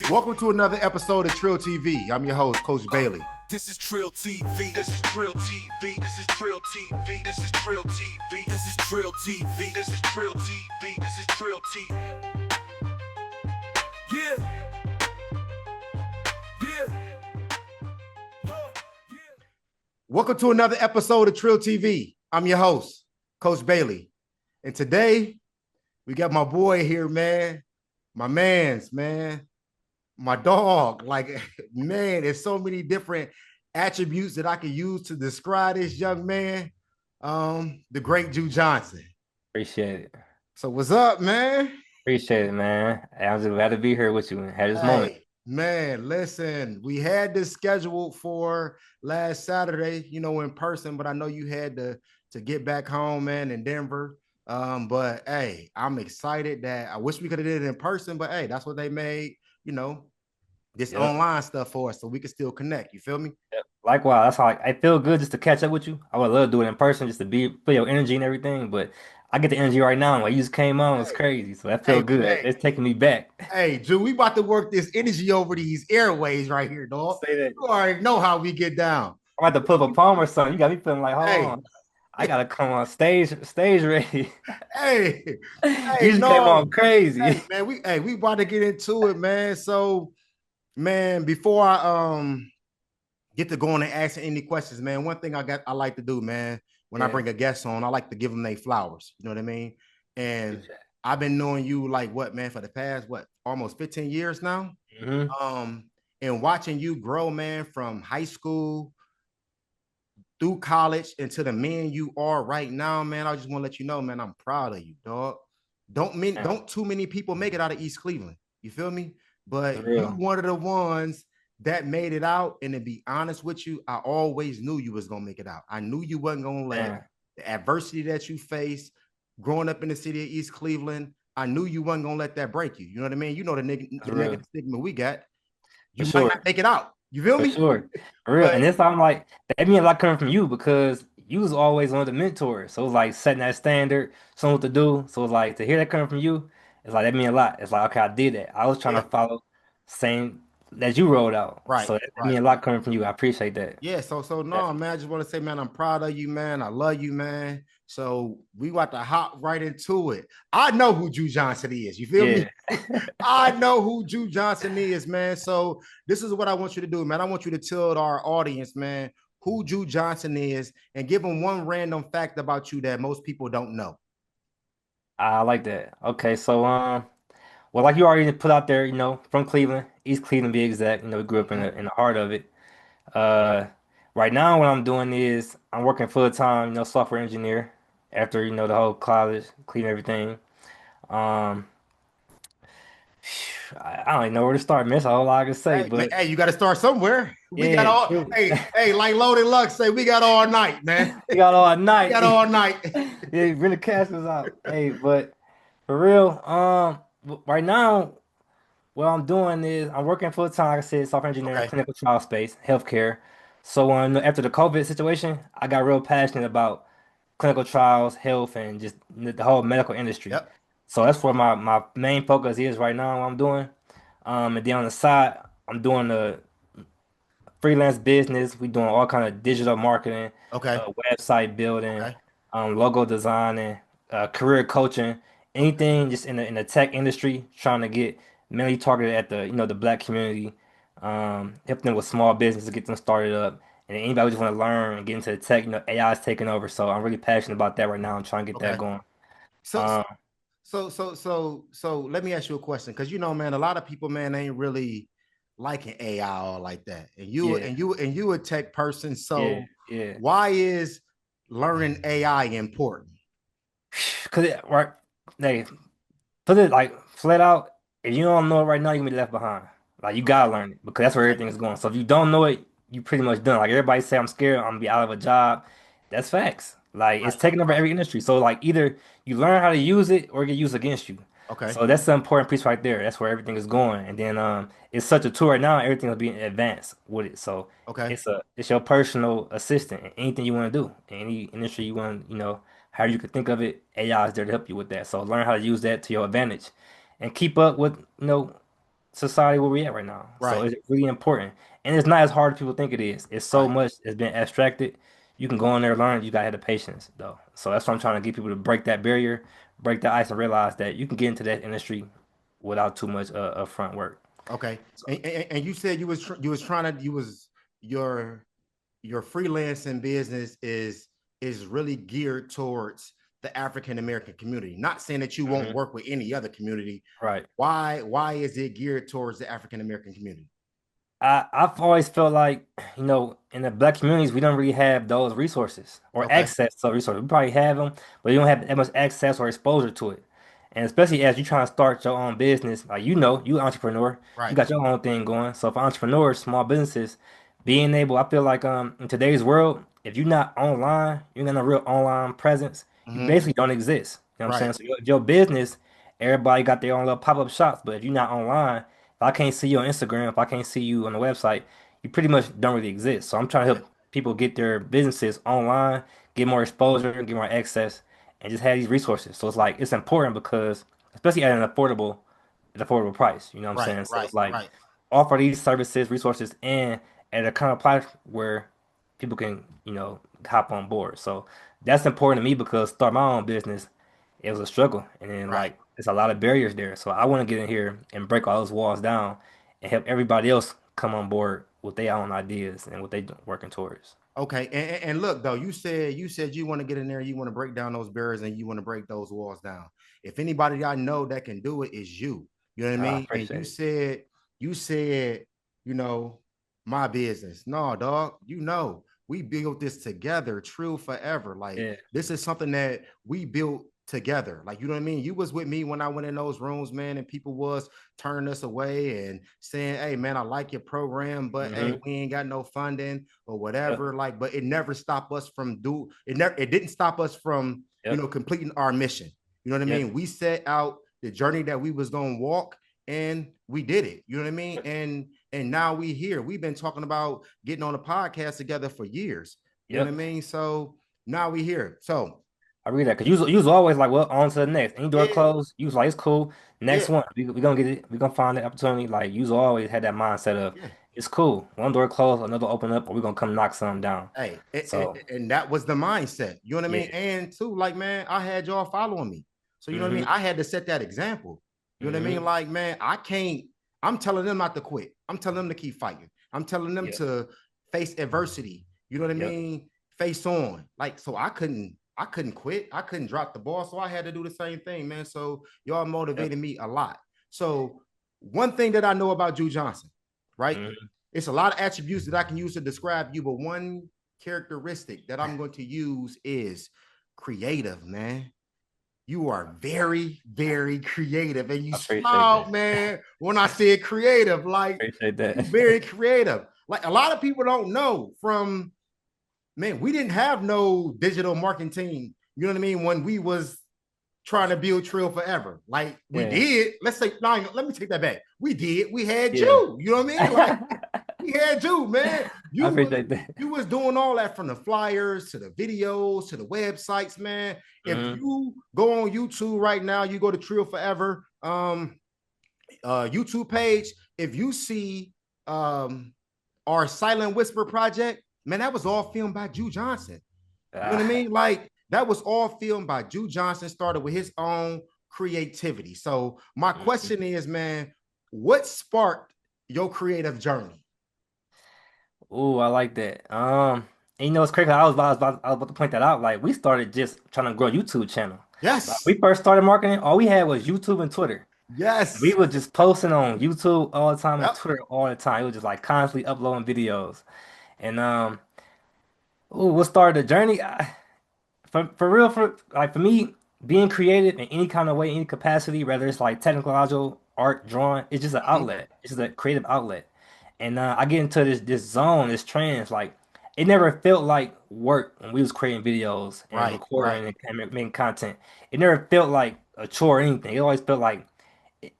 Welcome to another episode of TRILL TV. I'm your host, Coach Bailey. This is TRILL TV. This is TRILL TV. This is TRILL TV. This is TRILL TV. This is TRILL TV. This is TRILL TV. This is TRILL TV. Yeah. Welcome to another episode of TRILL TV. I'm your host, Coach Bailey. And today, we got my boy here, man. My man's, man. My dog. Like, man, there's so many different attributes that I can use to describe this young man. The great Jew Johnson. Appreciate it. So what's up, man? Appreciate it, man. I'm just glad to be here with you and have this moment. Man, listen, we had this scheduled for last Saturday, in person, but I know you had to get back home, man, in Denver. But hey, I'm excited that I wish we could have did it in person, but hey, that's what they made, this online stuff for us so we can still connect. You feel me? Yep. Likewise, that's how I feel good just to catch up with you. I would love to do it in person just to feel your energy and everything, but I get the energy right now. Like you just came on, it's crazy. So that feels good. Hey. It's taking me back. Hey, Drew, we about to work this energy over these airways right here, dog. Say that. You already know how we get down. I'm about to put up a poem or something. You got me feeling like, hold on. I gotta come on stage ready. Hey, you just came on crazy. Hey, man, we about to get into it, man. So, man, before I get to going and asking any questions, man, one thing I like to do, man, when I bring a guest on, I like to give them their flowers. You know what I mean? And I've been knowing you like what, man, for the past almost 15 years now. Mm-hmm. And watching you grow, man, from high school through college into the man you are right now, man. I just want to let you know, man, I'm proud of you, dog. Don't too many people make it out of East Cleveland. You feel me? But you're one of the ones that made it out. And to be honest with you, I always knew you was gonna make it out. I knew you wasn't gonna let the adversity that you faced growing up in the city of East Cleveland. I knew you wasn't gonna let that break you. You know what I mean? You know the negative stigma we got. You might not make it out. You feel me? Sure. Real. And this I'm like, that means a lot coming from you because you was always one of the mentors. So it's like setting that standard, something what to do. So it's like to hear that coming from you, it's like that means a lot. It's like, okay, I did that. I was trying to follow same that you rolled out. Right. So that means a lot coming from you. I appreciate that. Yeah. So no, man, I just want to say, man, I'm proud of you, man. I love you, man. So we want to hop right into it. I know who Jew Johnson is. You feel me? I know who Jew Johnson is, man. So this is what I want you to do, man. I want you to tell our audience, man, who Jew Johnson is and give them one random fact about you that most people don't know. I like that. Okay. So, well, like you already put out there, from Cleveland, East Cleveland, be exact. We grew up in the heart of it. Right now, what I'm doing is I'm working full time, software engineer. After the whole college, clean everything. I don't even know where to start, man. That's all I can say. Hey, you got to start somewhere. We got all. Hey, like Loaded Luck say, we got all night, man. We got all night. We got all night. Yeah, really cash us out. Hey, but for real, right now, what I'm doing is I'm working full time. Like I said, software engineering, clinical trial space, healthcare. So after the COVID situation, I got real passionate about clinical trials, health, and just the whole medical industry. Yep. So that's where my main focus is right now. What I'm doing, and then on the side, I'm doing the freelance business. We doing all kind of digital marketing, website building, logo designing, career coaching, anything just in the tech industry, trying to get mainly targeted at the Black community, help them with small business to get them started up. And anybody who just want to learn and get into the tech, AI is taking over. So I'm really passionate about that right now. I'm trying to get that going. So let me ask you a question, because man, a lot of people, man, ain't really liking AI or like that. And you a tech person. So why is learning AI important? Because they put it like flat out. If you don't know it right now, you're gonna be left behind. Like you gotta learn it because that's where everything is going. So if you don't know it, you pretty much done. Like everybody say, I'm scared, I'm gonna be out of a job. That's facts. Like it's taking over every industry. So like either you learn how to use it or it get used against you. Okay. So that's the important piece right there. That's where everything is going. And then it's such a tool right now. Everything will be advanced with it. So it's your personal assistant. Anything you want to do, any industry you want, how you could think of it, AI is there to help you with that. So learn how to use that to your advantage, and keep up with society where we at right now. So Right, it's really important. And it's not as hard as people think it is. It's so right. much that's been abstracted. You can go in there and learn. You gotta have the patience though. So that's what I'm trying to get people to break that barrier, break the ice, and realize that you can get into that industry without too much upfront work. Okay. So, And you said you was trying to you was your your freelancing business is really geared towards the African American community. Not saying that you won't mhm. work with any other community. Right. Why is it geared towards the African American community? I've always felt like, in the black communities, we don't really have those resources or Okay. access to resources. We probably have them, but you don't have that much access or exposure to it. And especially as you're trying to start your own business, like you an entrepreneur, you Right. got your own thing going. So for entrepreneurs, small businesses, being able, I feel like in today's world, if you're not online, you're not a real online presence, you Mm-hmm. basically don't exist. You know what I'm Right. saying? So your business, everybody got their own little pop-up shops, but if you're not online, if I can't see you on Instagram, if I can't see you on the website, you pretty much don't really exist. So I'm trying to Okay. help people get their businesses online, get more exposure, get more access, and just have these resources. So it's like it's important because especially at an affordable price. You know what I'm Right. saying? So Right. it's like Right. offer these services, resources, and at a kind of price where people can, hop on board. So that's important to me because start my own business, it was a struggle. And then Right. like there's a lot of barriers there. So I want to get in here and break all those walls down and help everybody else come on board with their own ideas and what they working towards. Okay, and look though, you said you want to get in there, you want to break down those barriers, and you want to break those walls down. If anybody I know that can do it is you. You know what I I mean? And appreciate it. you said, you know, my business. No, dog. We built this together, Trill Forever. Like Yeah. this is something that we built together. Like you know what I mean? You was with me when I went in those rooms, man, and people was turning us away and saying, "Hey, man, I like your program, but hey, Hmm. we ain't got no funding." Or Yep. whatever. Like, but it never stopped us from it didn't stop us from Yep. completing our mission. You know what I Yep. mean? We set out the journey that we was gonna walk and we did it. You know what I mean? And now we here. We've been talking about getting on a podcast together for years. You know what I Yep. mean? So now we here. So I read that because you was always like, well, on to the next. Any door yeah, closed, you was like, it's cool. yeah, Next one, we gonna get it. We gonna find the opportunity. Like you always had that mindset of, yeah. it's cool. One door closed, another open up, or we gonna come knock something down. Hey, So and that was the mindset. You know what I mean? yeah. And too, like, man, I had y'all following me. So you know what I mean? Hmm. I had to set that example. You know what I mean? Hmm. Like, man, I can't, I'm telling them not to quit. I'm telling them to keep fighting. I'm telling them Yep. to face adversity. You know what I Yep. mean? Face on. Like, so I couldn't quit. I couldn't drop the ball. So I had to do the same thing, man. So y'all Yep. motivated me a lot. So one thing that I know about Drew Johnson, right? Hmm. It's a lot of attributes that I can use to describe you, but one characteristic that I'm going to use is creative, man. You are very, very creative. And you I appreciate smiled, that. man, when I said creative. Like, Appreciate you that. very creative. Like, a lot of people don't know from, man, we didn't have no digital marketing team. You know what I mean? When we was trying to build Trill Forever. Like, we Yeah. did. Let's say, no, let me take that back. We did. We had Yeah. you. You know what I mean? Like, we had you, man. I You was appreciate that. you was doing all that from the flyers to the videos to the websites, man. If Hmm. you go on YouTube right now, you go to Trill Forever YouTube page. If you see our Silent Whisper project, man, that was all filmed by Drew Johnson. You know what I Ah. mean? Like that was all filmed by Drew Johnson, started with his own creativity. So my Mhm. question is, man, what sparked your creative journey? Ooh, I like that. And it's crazy. I was about to point that out. Like we started just trying to grow a YouTube channel. Like Yes. we first started marketing, all we had was YouTube and Twitter. We Yes. were just posting on YouTube all the time and Yep. Twitter all the time. It was just like constantly uploading videos. And ooh, what started the journey? For real, for me, being creative in any kind of way, any capacity, whether it's like technological art, drawing, it's just an Mhm. outlet. It's just a creative outlet. And I get into this zone, this trance. Like it never felt like work when we was creating videos and Right. Right. recording and making content. It never felt like a chore or anything. It always felt like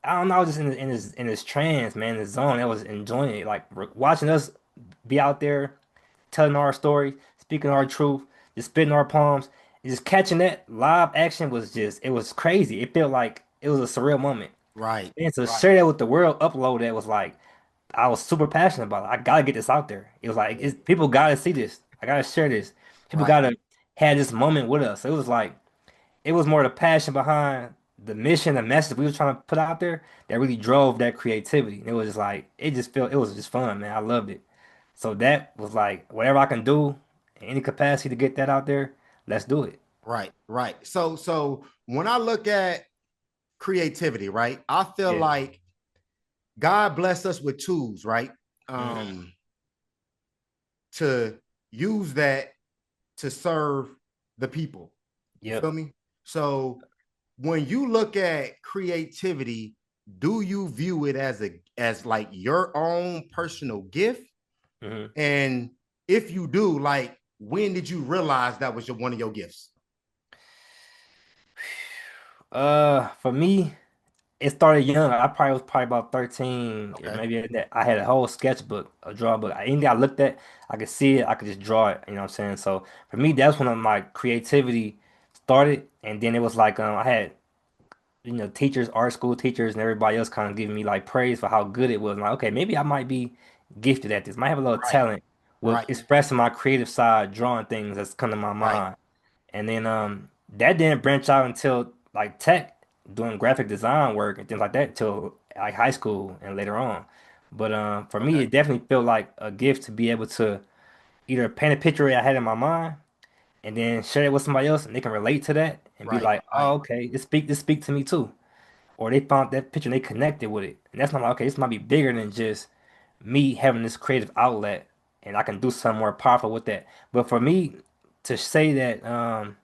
I don't know. I was just in this trance, man, this zone. I was enjoying it, like watching us be out there telling our story, speaking our truth, just spitting our poems, and just catching that live action was just it was crazy. It felt like it was a surreal moment. Right. And to Right. share that with the world, upload that was like I was super passionate about it. I gotta get this out there. It was like Yeah. people gotta see this. I gotta share this. People Right. gotta have this moment with us. It was like it was more the passion behind the mission, the message we were trying to put out there that really drove that creativity. And it was just like it just felt it was just fun, man. I loved it. So that was like whatever I can do in any capacity to get that out there, let's do it. Right. Right. So when I look at creativity, right, I feel Yeah. like God blessed us with tools, right? Hmm. Um, to use that to serve the people. You feel Yep. me? So when you look at creativity, do you view it as like your own personal gift? Hmm. And if you do, like, when did you realize that was one of your gifts? For me, it started young. I probably was probably about 13, or Okay. maybe that I had a whole sketchbook, a drawing book. Anything I looked at, I could see it, I could just draw it, you know what I'm saying? So for me, that's when my creativity started. And then it was like I had, teachers, art school teachers and everybody else kind of giving me like praise for how good it was. And like, okay, maybe I might be gifted at this. Might have a little Right. talent with Right. expressing my creative side, drawing things that's come to my Right. mind. And then that didn't branch out until like tech, doing graphic design work and things like that till like high school and later on. But for me, Okay. it definitely felt like a gift to be able to either paint a picture I had in my mind and then share it with somebody else and they can relate to that and be Right. like, oh, Right. okay, this speak to me too. Or they found that picture and they connected with it. And that's not like, okay, this might be bigger than just me having this creative outlet and I can do something more powerful with that. But for me to say that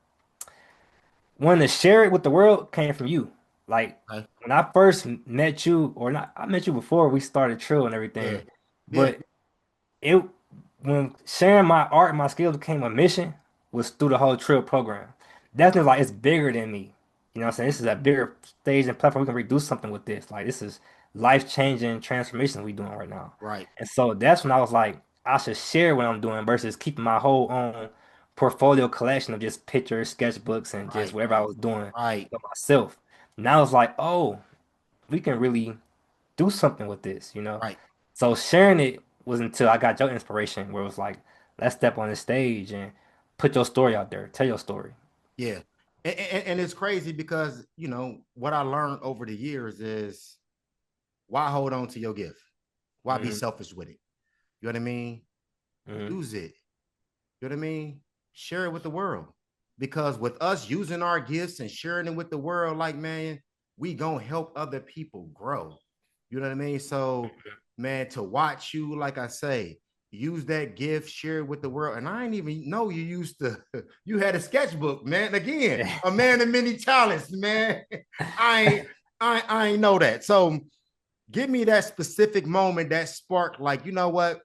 wanting to share it with the world came from you. Like Okay. when I first met you, or not, I met you before we started Trill and Yeah. everything. Yeah. But it when sharing my art and my skills became a mission was through the whole Trill program. That's just like it's bigger than me. You know what I'm saying? This is a bigger stage and platform. We can redo something with this. Like this is life-changing transformation we doing right now. Right. And so that's when I was like, I should share what I'm doing versus keeping my whole own portfolio collection of just pictures, sketchbooks, and just Right. whatever I was doing Right. for myself. Now it's like, oh, we can really do something with this, you know? Right. So sharing it was until I got your inspiration, where it was like, let's step on the stage and put your story out there, tell your story. Yeah. And it's crazy because, what I learned over the years is, why hold on to your gift? Why be Hmm. selfish with it? You know what I mean? Hmm. Use it. You know what I mean? Share it with the world. Because with us using our gifts and sharing it with the world, like, man, we gonna help other people grow. You know what I mean? So, man, to watch you, like I say, use that gift, share it with the world. And I didn't even know you used to, you had a sketchbook, man. Again, a man of many talents, man. I ain't, I ain't know that. So give me that specific moment, that spark, like, you know what?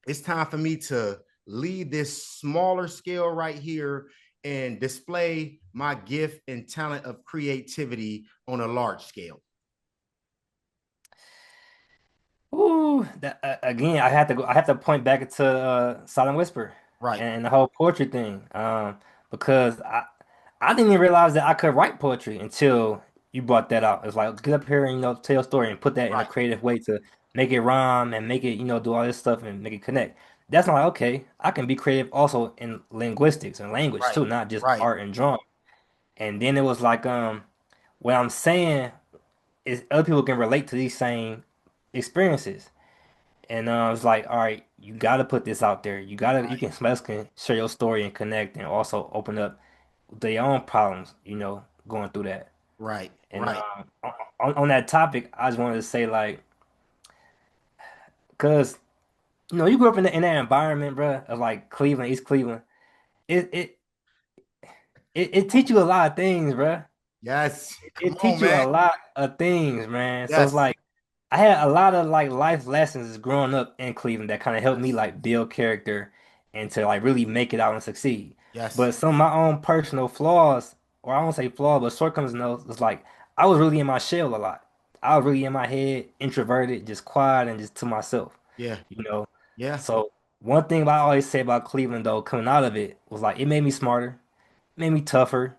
It's time for me to leave this smaller scale right here and display my gift and talent of creativity on a large scale. Ooh, that, again, I have to go. I have to point back to Silent Whisper Right. and the whole poetry thing, because I didn't even realize that I could write poetry until you brought that out. It's like get up here and tell your story and put that in a Right. creative way to make it rhyme and make it do all this stuff and make it connect. That's not like okay. I can be creative also in linguistics and language Right. too, not just Right. art and drawing. And then it was like what I'm saying is other people can relate to these same experiences. And it's like, all right, you gotta put this out there. Somebody else can share your story and connect and also open up their own problems, going through that. Right. And Right. on that topic, I just wanted to say like, cause you grew up in that environment, bro, of like Cleveland, East Cleveland. It it it teach you a lot of things, bro. Yes. Come It on, teach you man. a lot of things, man. So it's Yes. like I had a lot of like life lessons growing up in Cleveland that kind of helped me Yes. like build character and to like really make it out and succeed. Yes. But some of my own personal flaws, or I won't say flaws, but shortcomings in those, was like I was really in my shell a lot. I was really in my head, introverted, just quiet and just to myself, Yeah. you know. Yeah. So one thing I always say about Cleveland though, coming out of it, was like it made me smarter, made me tougher.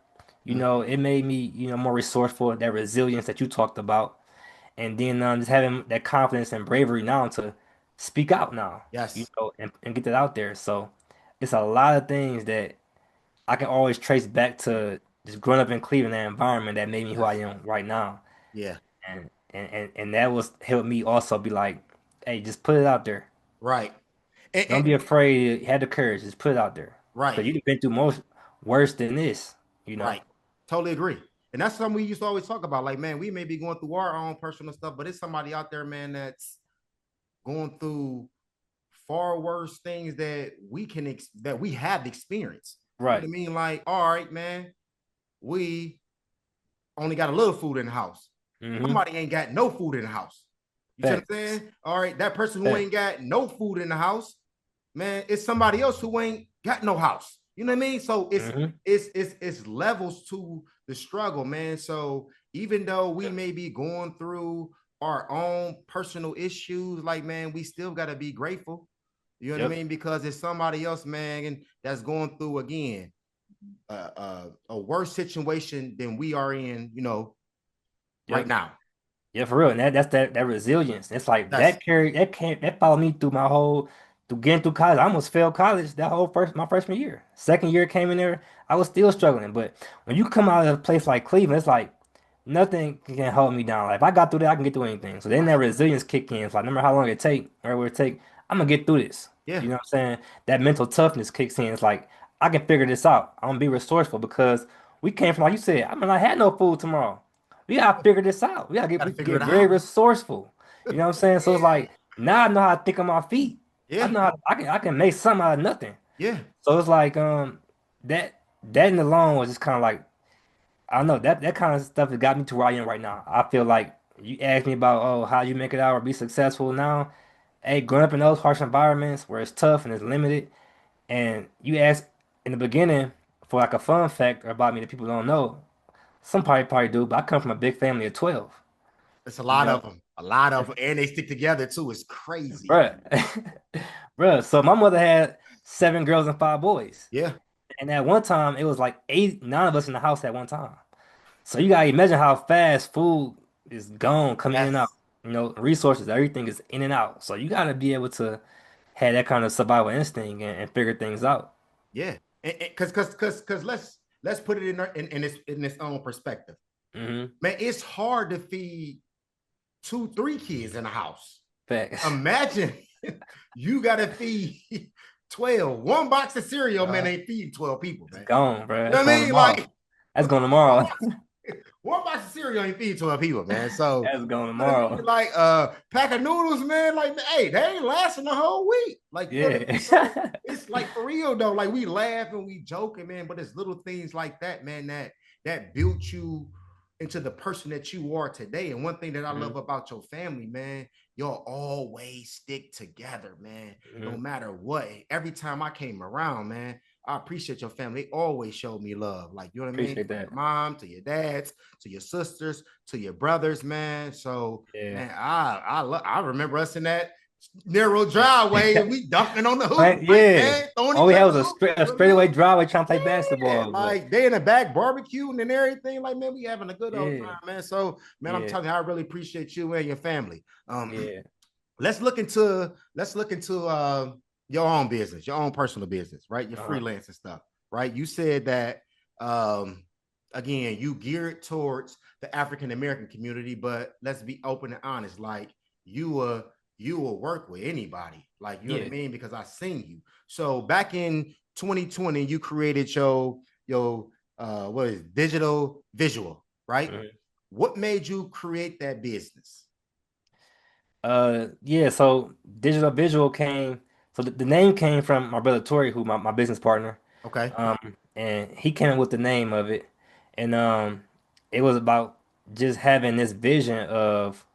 Mm. It made me, more resourceful, that resilience that you talked about. and then just having that confidence and bravery now to speak out now, Yes. and get that out there. So it's a lot of things that I can always trace back to just growing up in Cleveland, that environment that made me who I Yes. am right now. Yeah. And that was helped me also be like, hey, just put it out there. Right. And Don't be afraid. Have the courage. Just put it out there. right. Because you've been through most worse than this, you know? Right. Totally agree. And that's something we used to always talk about. Like, man, we may be going through our own personal stuff, but it's somebody out there, man, that's going through far worse things that that we have experienced. You know what Right. I mean? Like, all right, man, we only got a little food in the house. Mm-hmm. Somebody ain't got no food in the house. You see what I'm Facts. saying? All right, that person who ain't Facts. got no food in the house, man, it's somebody else who ain't got no house. You know what I mean? So Mm-hmm. it's levels to the struggle, man. So even though we may be going through our own personal issues, like man, we still gotta be grateful. You know what I Yep. mean? Because it's somebody else, man, and that's going through again a worse situation than we are in, right Yep. now. Yeah, for real. And that's that resilience. It's like That's that followed me through my whole through getting through college. I almost failed college that whole my freshman year. Second year came in there, I was still struggling. But when you come out of a place like Cleveland, it's like nothing can hold me down. Like if I got through that, I can get through anything. So then that right. resilience kick in. It's like no matter how long it take, whatever it take, I'm gonna get through this. Yeah. You know what I'm saying? That mental toughness kicks in. It's like I can figure this out. I'm gonna be resourceful because we came from like you said, I mean I had no food tomorrow. We gotta figure this out. Got to We figure it get very out. resourceful. You know what I'm saying? So it's like now I know how to think on my feet. I Yeah. know how I can make something out of nothing. Yeah. So it's like that that in the long was just kind of like I don't know that kind of stuff has got me to where I am right now. I feel like you ask me about how you make it out or be successful now. Hey, growing up in those harsh environments where it's tough and it's limited, and you ask in the beginning for like a fun fact about me that people don't know. Some probably do, but I come from a big family of 12. It's a You lot know, of them. A lot of them. And they stick together too. It's crazy. bruh. Bruh. So my mother had 7 girls and 5 boys. Yeah. And at one time, it was like 9 of us in the house at one time. So you gotta imagine how fast food is gone, coming in and out. Yes. Resources, everything is in and out. So you gotta be able to have that kind of survival instinct and figure things out. Yeah. Because let's put it in its own perspective. Hmm. Man, it's hard to feed 2, 3 kids in a house. Facts. Imagine you gotta feed 12. One box of cereal, man, Uh, ain't feeding 12 people, it's man. gone, bro. You That's know what I going mean? tomorrow. Like That's going one tomorrow. box, one box of cereal ain't feeding 12 people, man. So That's going you know what I mean? tomorrow. Like pack of noodles, man. Like, hey, they ain't lasting the whole week. Like, you know what I Yeah. mean? So it's like for real though. Like we laugh and we joking, man. But it's little things like that, man, that built you into the person that you are today. And one thing that I love Mhm. about your family, man, y'all always stick together, man. No Mhm. matter what. Every time I came around, man, I appreciate your family. They always showed me love. Like, you know what I mean? Appreciate From your that. mom to your dads to your sisters to your brothers, man. So, Yeah. man, I remember us in that narrow driveway and we dunking on the hoop, Right, like yeah. man, throwing All each we had other was hoop. a You know what I mean? straightaway driveway trying to play Yeah, basketball, but like they in the back barbecuing and everything. Like, man, we having a good old yeah, time, man. So, man, I'm yeah, telling you, I really appreciate you and your family. yeah. Let's look into your own business, your own personal business, right? Your Uh-huh. freelancing stuff, right? You said that um again, you geared towards the African American community, but let's be open and honest, like you were you will work with anybody, like you know what I Yeah. mean, because I seen you. So back in 2020 you created your what is it, digital visual, right? Mhm. What made you create that business? Yeah, so digital visual came, so the name came from my brother Tori, who my business partner. Okay. And he came up with the name of it. And it was about just having this vision of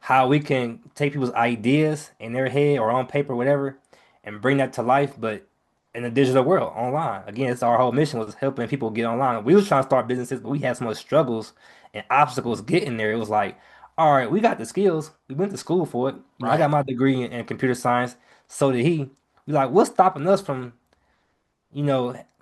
how we can take people's ideas in their head or on paper, whatever, and bring that to life, but in a digital world, online. Again, it's our whole mission was helping people get online. We was trying to start businesses, but we had so much struggles and obstacles getting there. It was like, all right, we got the skills. We went to school for it. I Right. got my degree in computer science. So did he. We like, what's stopping us from,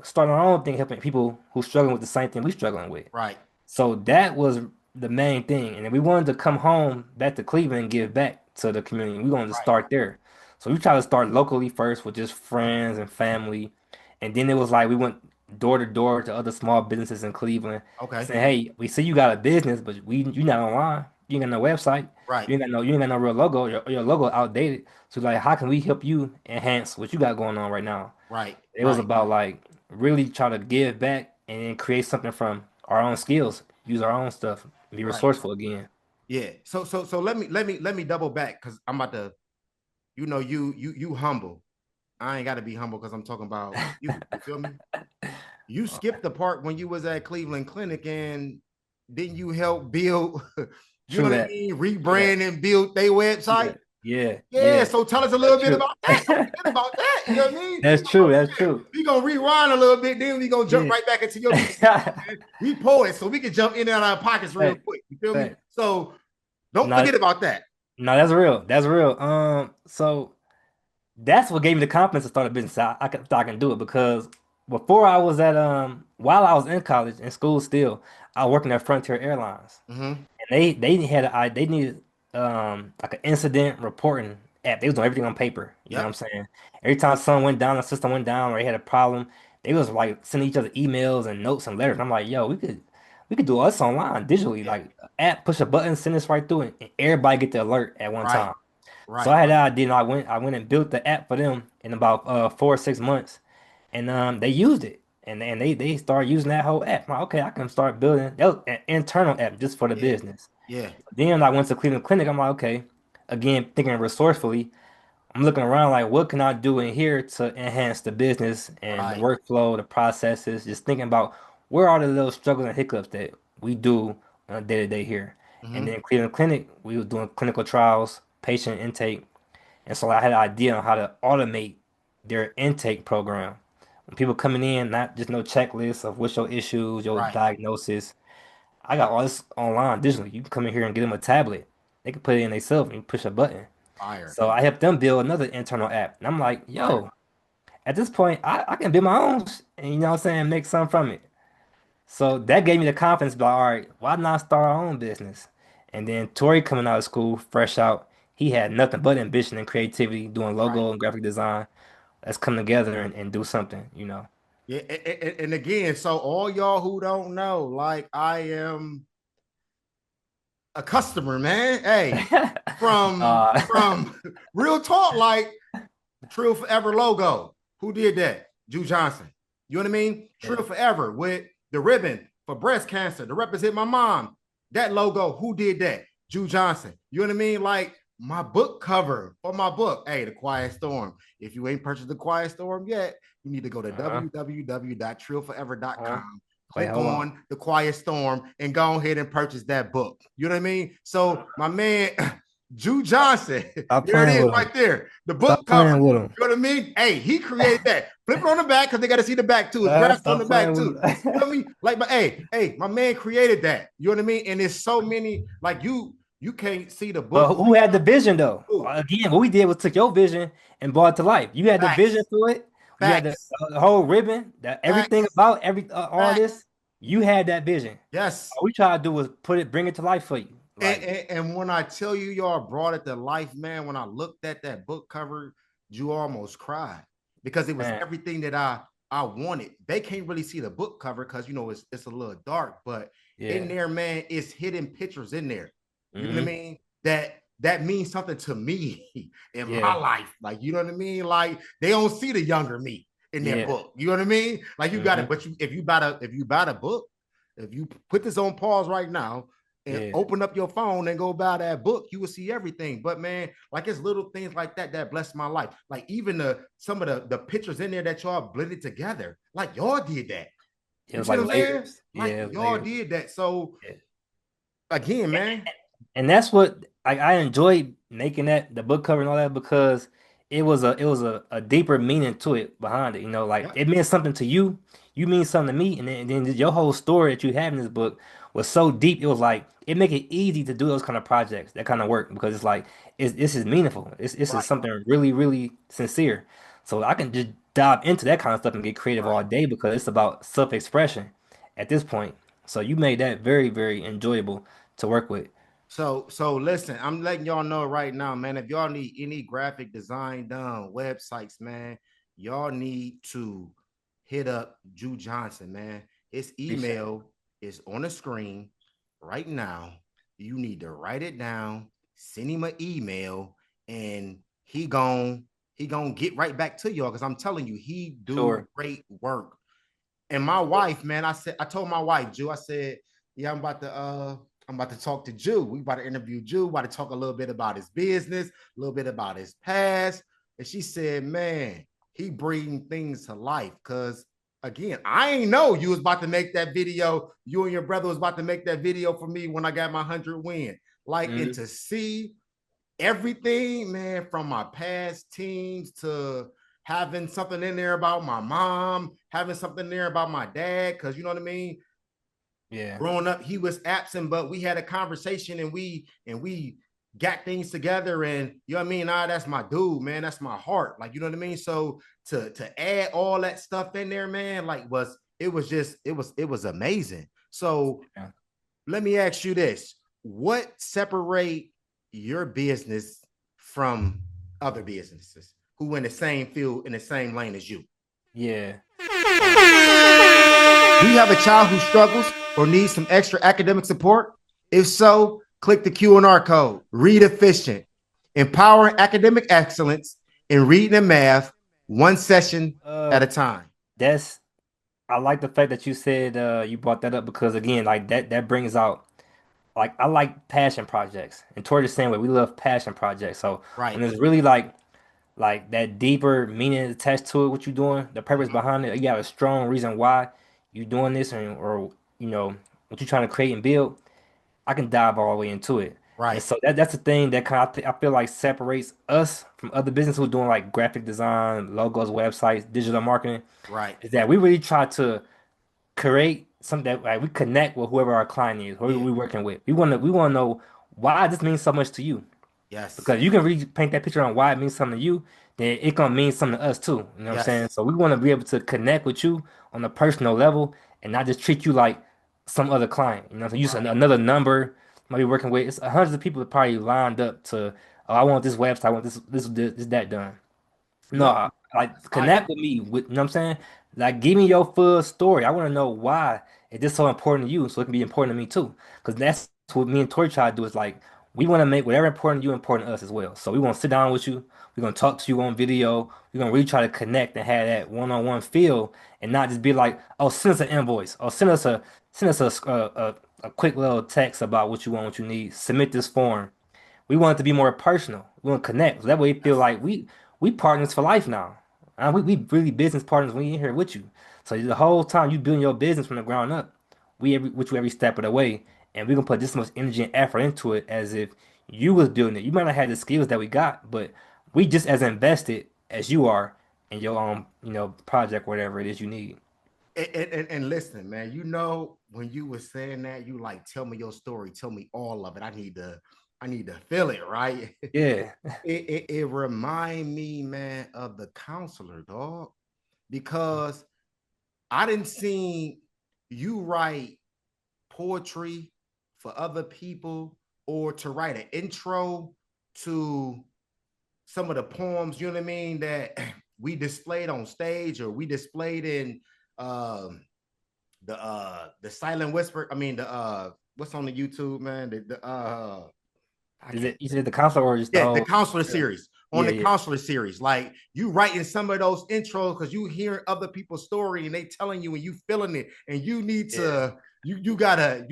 starting our own thing, helping people who struggling with the same thing we struggling with? Right. So that was the main thing. And then we wanted to come home back to Cleveland and give back to the community. We wanted to Right. start there. So we tried to start locally first with just friends and family. And then it was like we went door to door to other small businesses in Cleveland Okay. saying, hey, we see you got a business, but you not online. You ain't got no website. Right. You ain't got no real logo. Your logo outdated. So like how can we help you enhance what you got going on right now? Right. It was Right. about like really try to give back and then create something from our own skills, use our own stuff, be Right. resourceful again. Yeah. So let me double back because I'm about to, you humble. I ain't got to be humble because I'm talking about you. You feel me? You skipped the part when you was at Cleveland Clinic and didn't you help build, you know True what I that. mean, True that. rebrand and build their True website? that. Yeah, Yeah, yeah. so tell us a little That's bit true. about that. Don't forget about that. You know what I mean? That's true. That's true. We gonna rewind a little bit, then we gonna jump Yeah. right back into your business. Man. We poets, so we can jump in and out of our pockets real Right. quick. You feel me? Right. So don't No, forget about that. no, that's real. That's real. So that's what gave me the confidence to start a business. I can do it because before I was at while I was in college in school still, I was working at Frontier Airlines. Mm-hmm. And they needed like an incident reporting app. They was doing everything on paper. You know what Yep. I'm saying? Every time something went down, the system went down, or they had a problem, they was like sending each other emails and notes and letters. And I'm like, yo, we could do all this online digitally. Yeah. Like app, push a button, send this right through it, and everybody get the alert at one Right. time. So Right. I had that idea and I went and built the app for them in about 4 or 6 months. And they used it. And they started using that whole app. I'm like, okay, I can start building that was an internal app just for the Yeah. business. Yeah. Then I went to Cleveland Clinic. I'm like, okay, again, thinking resourcefully, I'm looking around like, what can I do in here to enhance the business and the Right. workflow, the processes, just thinking about where are the little struggles and hiccups that we do on a day-to-day here. And Mm-hmm. then Cleveland Clinic, we were doing clinical trials, patient intake, and so I had an idea on how to automate their intake program. When people coming in, not just no checklist of what's your issues, your Right. diagnosis. I got all this online digitally. You can come in here and get them a tablet. They can put it in themselves and push a button. Fire. So I helped them build another internal app. And I'm like, Fire. yo, at this point, I can build my own, and you know what I'm saying, make something from it. So that gave me the confidence, but all right, why not start our own business? And then Tori coming out of school, fresh out, he had nothing but ambition and creativity, doing Right. logo and graphic design. Let's come together and do something, Yeah. And again, so all y'all who don't know, like I am a customer, man. Hey, from uh, from real talk, like Trill Forever logo. Who did that? Jew Johnson. You know what I mean? yeah, Trill Forever with the ribbon for breast cancer to represent my mom. That logo, who did that? Jew Johnson. You know what I mean? Like my book cover for my book. Hey, The Quiet Storm. If you ain't purchased The Quiet Storm yet, you need to go to uh-huh, uh-huh. www.trillforever.com. Wait, Click hold on. on The Quiet Storm and go ahead and purchase that book. You know what I mean? So my man, Jew Johnson, Stop there it playing is with him. right there. The book Stop cover. playing with him. You know what I mean? Hey, he created that. Flip it on the back because they got to see the back too. It's graphic on the Stop back playing with too. You know him. what I mean? Like, but hey, my man created that. You know what I mean? And there's so many, like you can't see the But book. who had the vision though? Ooh, Again, what we did was took your vision and brought it to life. You had the vision facts, for it. You had facts, the whole ribbon, that everything facts, about all facts. this. You had that vision. Yes. All we try to do was bring it to life for you. And, Like, and, and when I tell you y'all brought it to life, man, when I looked at that book cover, you almost cried because it was man, everything that I wanted. They can't really see the book cover because it's a little dark, but in yeah. there, man, it's hidden pictures in there. You know what I Hmm. mean? That means something to me in my Yeah. life. Like, you know what I mean? Like they don't see the younger me in their Yeah. book. You know what I mean? Like you got it, Hmm. but if you buy the book, if you put this on pause right now and Yeah. open up your phone and go buy that book, you will see everything. But man, like it's little things like that bless my life. Like even some of the pictures in there that y'all blended together, like y'all did that. It You was see like what I'm saying? layers. Like Yeah, it was y'all layers. did that. So Yeah. again, man, And that's what I enjoyed making that the book cover and all that because it was a deeper meaning to it behind it. Like yep, it meant something to you, you mean something to me, and then your whole story that you have in this book was so deep. It was like it make it easy to do those kind of projects, that kind of work because it's like this is meaningful. This is right, something really really sincere. So I can just dive into that kind of stuff and get creative all right. day because it's about self-expression at this point. So you made that very very enjoyable to work with. So listen, I'm letting y'all know right now, man. If y'all need any graphic design done, websites, man, y'all need to hit up Drew Johnson, man. His Appreciate it. email is on the screen right now. You need to write it down, send him an email, and he gon' get right back to y'all. Because I'm telling you, he do Sure. great work. And my wife, man, I told my wife, Jew, I said, yeah, I'm about to talk to Jew. We about to interview Jew, about to talk a little bit about his business, a little bit about his past. And she said, man, he bring things to life. Cause again, I ain't know you was about to make that video. You and your brother was about to make that video for me when I got my 100 win. Like, and to see everything, man, from my past teams to having something in there about my mom, having something there about my dad, because you know what I mean. Yeah. Growing up, he was absent, but we had a conversation and we got things together. And you know what I mean. Ah, that's my dude, man. That's my heart. Like you know what I mean. So to add all that stuff in there, man, like it was amazing. So Yeah. let me ask you this: what separate your business from other businesses who in the same field in the same lane as you? Yeah. Do you have a child who struggles or needs some extra academic support? If so, click the Q&R code. Read Efficient, empowering academic excellence in reading and math, one session at a time. That's I like the fact that you said you brought that up because again, like that brings out like I like passion projects. And toward the same way, we love passion projects. So when Right. there's really like that deeper meaning attached to it, what you're doing, the purpose Mhm. behind it, you have a strong reason why you're doing this or you know what you're trying to create and build. I can dive all the way into it. And Right. so that's the thing that kind of I feel like separates us from other businesses who are doing like graphic design, logos, websites, digital marketing, Right. is that we really try to create something that like we connect with whoever our client is, whoever Yeah. we're working with. We want to know why this means so much to you. Yes. Because you can really paint that picture on why it means something to you, then it gonna mean something to us too. You know what I'm saying? Yes. So we want to be able to connect with you on a personal level and not just treat you like some other client. You know, so use Right. another number might be working with. It's hundreds of people that probably lined up to, oh, I want this website, I want this that done. No, No, like I connect with me with, you know what I'm saying? Like give me your full story. I want to know why is this so important to you so it can be important to me too. Because that's what me and Tori try to do is like we want to make whatever important to you important to us as well. So we want to sit down with you. We're gonna talk to you on video. We're gonna really try to connect and have that one-on-one feel and not just be like, oh, send us an invoice or send us a quick little text about what you want, what you need. Submit this form. We want it to be more personal. We want to connect. So that way we feel yes. like we partners for life now. We really business partners when we in here with you. So the whole time you building your business from the ground up, with you every step of the way, and we gonna put this much energy and effort into it as if you was building it. You might not have the skills that we got, but we just as invested as you are in your own, project, whatever it is you need. And listen, man, you know, when you were saying that, you like, tell me your story, tell me all of it. I need to feel it, right? Yeah. It remind me, man, of the counselor, dog, because I didn't see you write poetry for other people or to write an intro to some of the poems, you know what I mean, that we displayed on stage or we displayed in um the silent whisper. I mean the what's on the YouTube, man? The I Is can't. it you said the counselor or just the Yeah, the whole? counselor series. On Yeah, the yeah, counselor series, like you writing some of those intros because you hear other people's story and they telling you and you feeling it, and you need yeah. to you gotta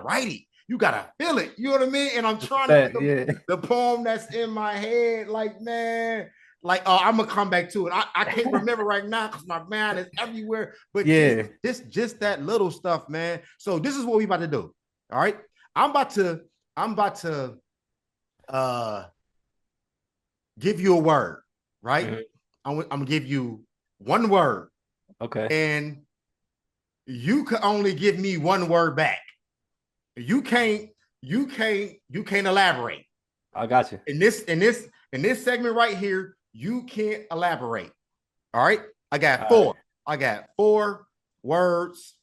write it. You gotta feel it. You know what I mean? And I'm That's a trying to fact. think of Yeah. the poem that's in my head. Like, man, like I'm gonna come back to it. I can't remember right now because my mind is everywhere. But just Yeah. just that little stuff, man. So this is what we about to do. All right. I'm about to I'm about to uh give you a word, right? Mhm. I'm gonna give you one word, Okay. and you can only give me one word back. You can't, you can't elaborate. I got you. In this segment right here, you can't elaborate. All right. I got All right. four. I got four words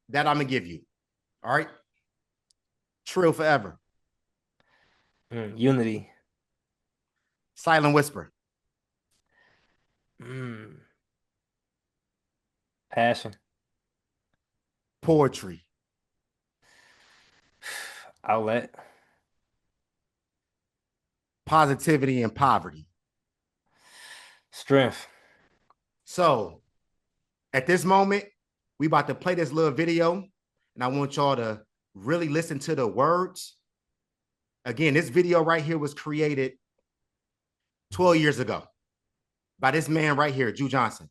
that I'm gonna give you. All right. Trill forever. Unity. Silent whisper. Mm, passion. Poetry. Outlet. Positivity and poverty. Strength. So at this moment, we about to play this little video, and I want y'all to really listen to the words. Again, this video right here was created 12 years ago by this man right here, Jew Johnson.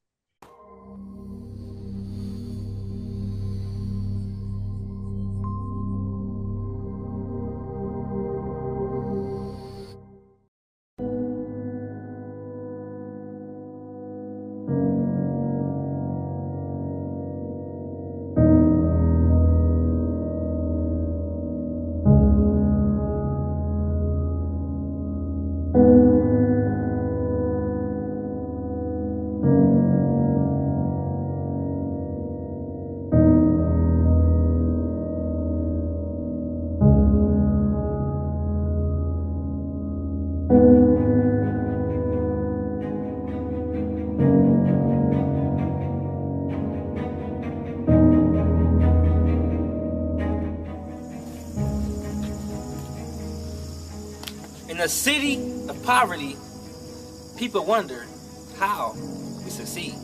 In a city of poverty, people wonder how we succeed.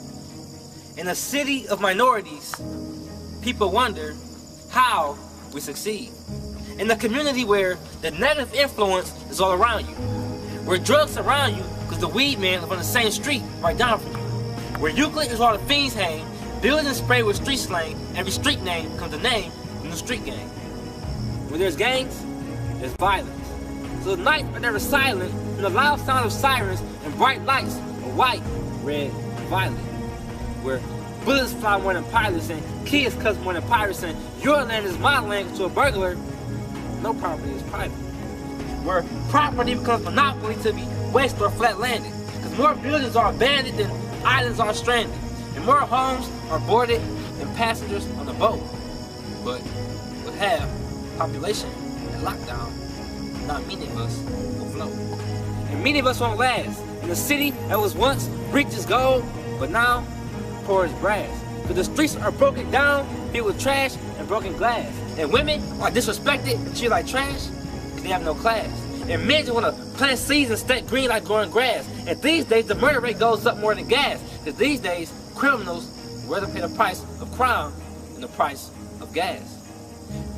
In a city of minorities, people wonder how we succeed. In a community where the negative influence is all around you, where drugs surround you because the weed man lives on the same street right down from you, where Euclid is where all the fiends hang, buildings spray with street slang, every street name becomes a name from the street gang. Where there's gangs, there's violence. So the nights are never silent, and the loud sound of sirens and bright lights are white, red, violet. Where bullets fly more than pilots, and kids cuss more than pirates, and your land is my land to a burglar. No property is private. Where property becomes monopoly to be waste or flat landed. Because more buildings are abandoned than islands are stranded. And more homes are boarded than passengers on the boat. But we'll have population and lockdown. Not many of us will float. And many of us won't last. In a city that was once rich as gold, but now poor as brass. Because the streets are broken down, filled with trash and broken glass. And women are disrespected and treated like trash because they have no class. And men just want to plant seeds and stack green like growing grass. And these days the murder rate goes up more than gas. Because these days criminals would rather pay the price of crime than the price of gas.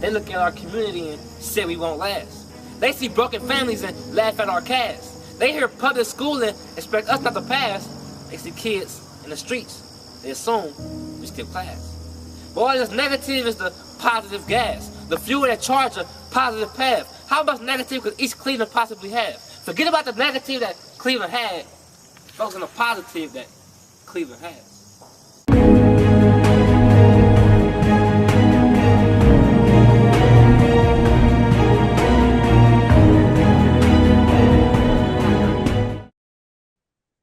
They look at our community and say we won't last. They see broken families and laugh at our cast. They hear public school and expect us not to pass. They see kids in the streets. They assume we skip class. But all this negative is the positive gas. The fuel that charge a positive path. How much negative could East Cleveland possibly have? Forget about the negative that Cleveland had. Focus on the positive that Cleveland has.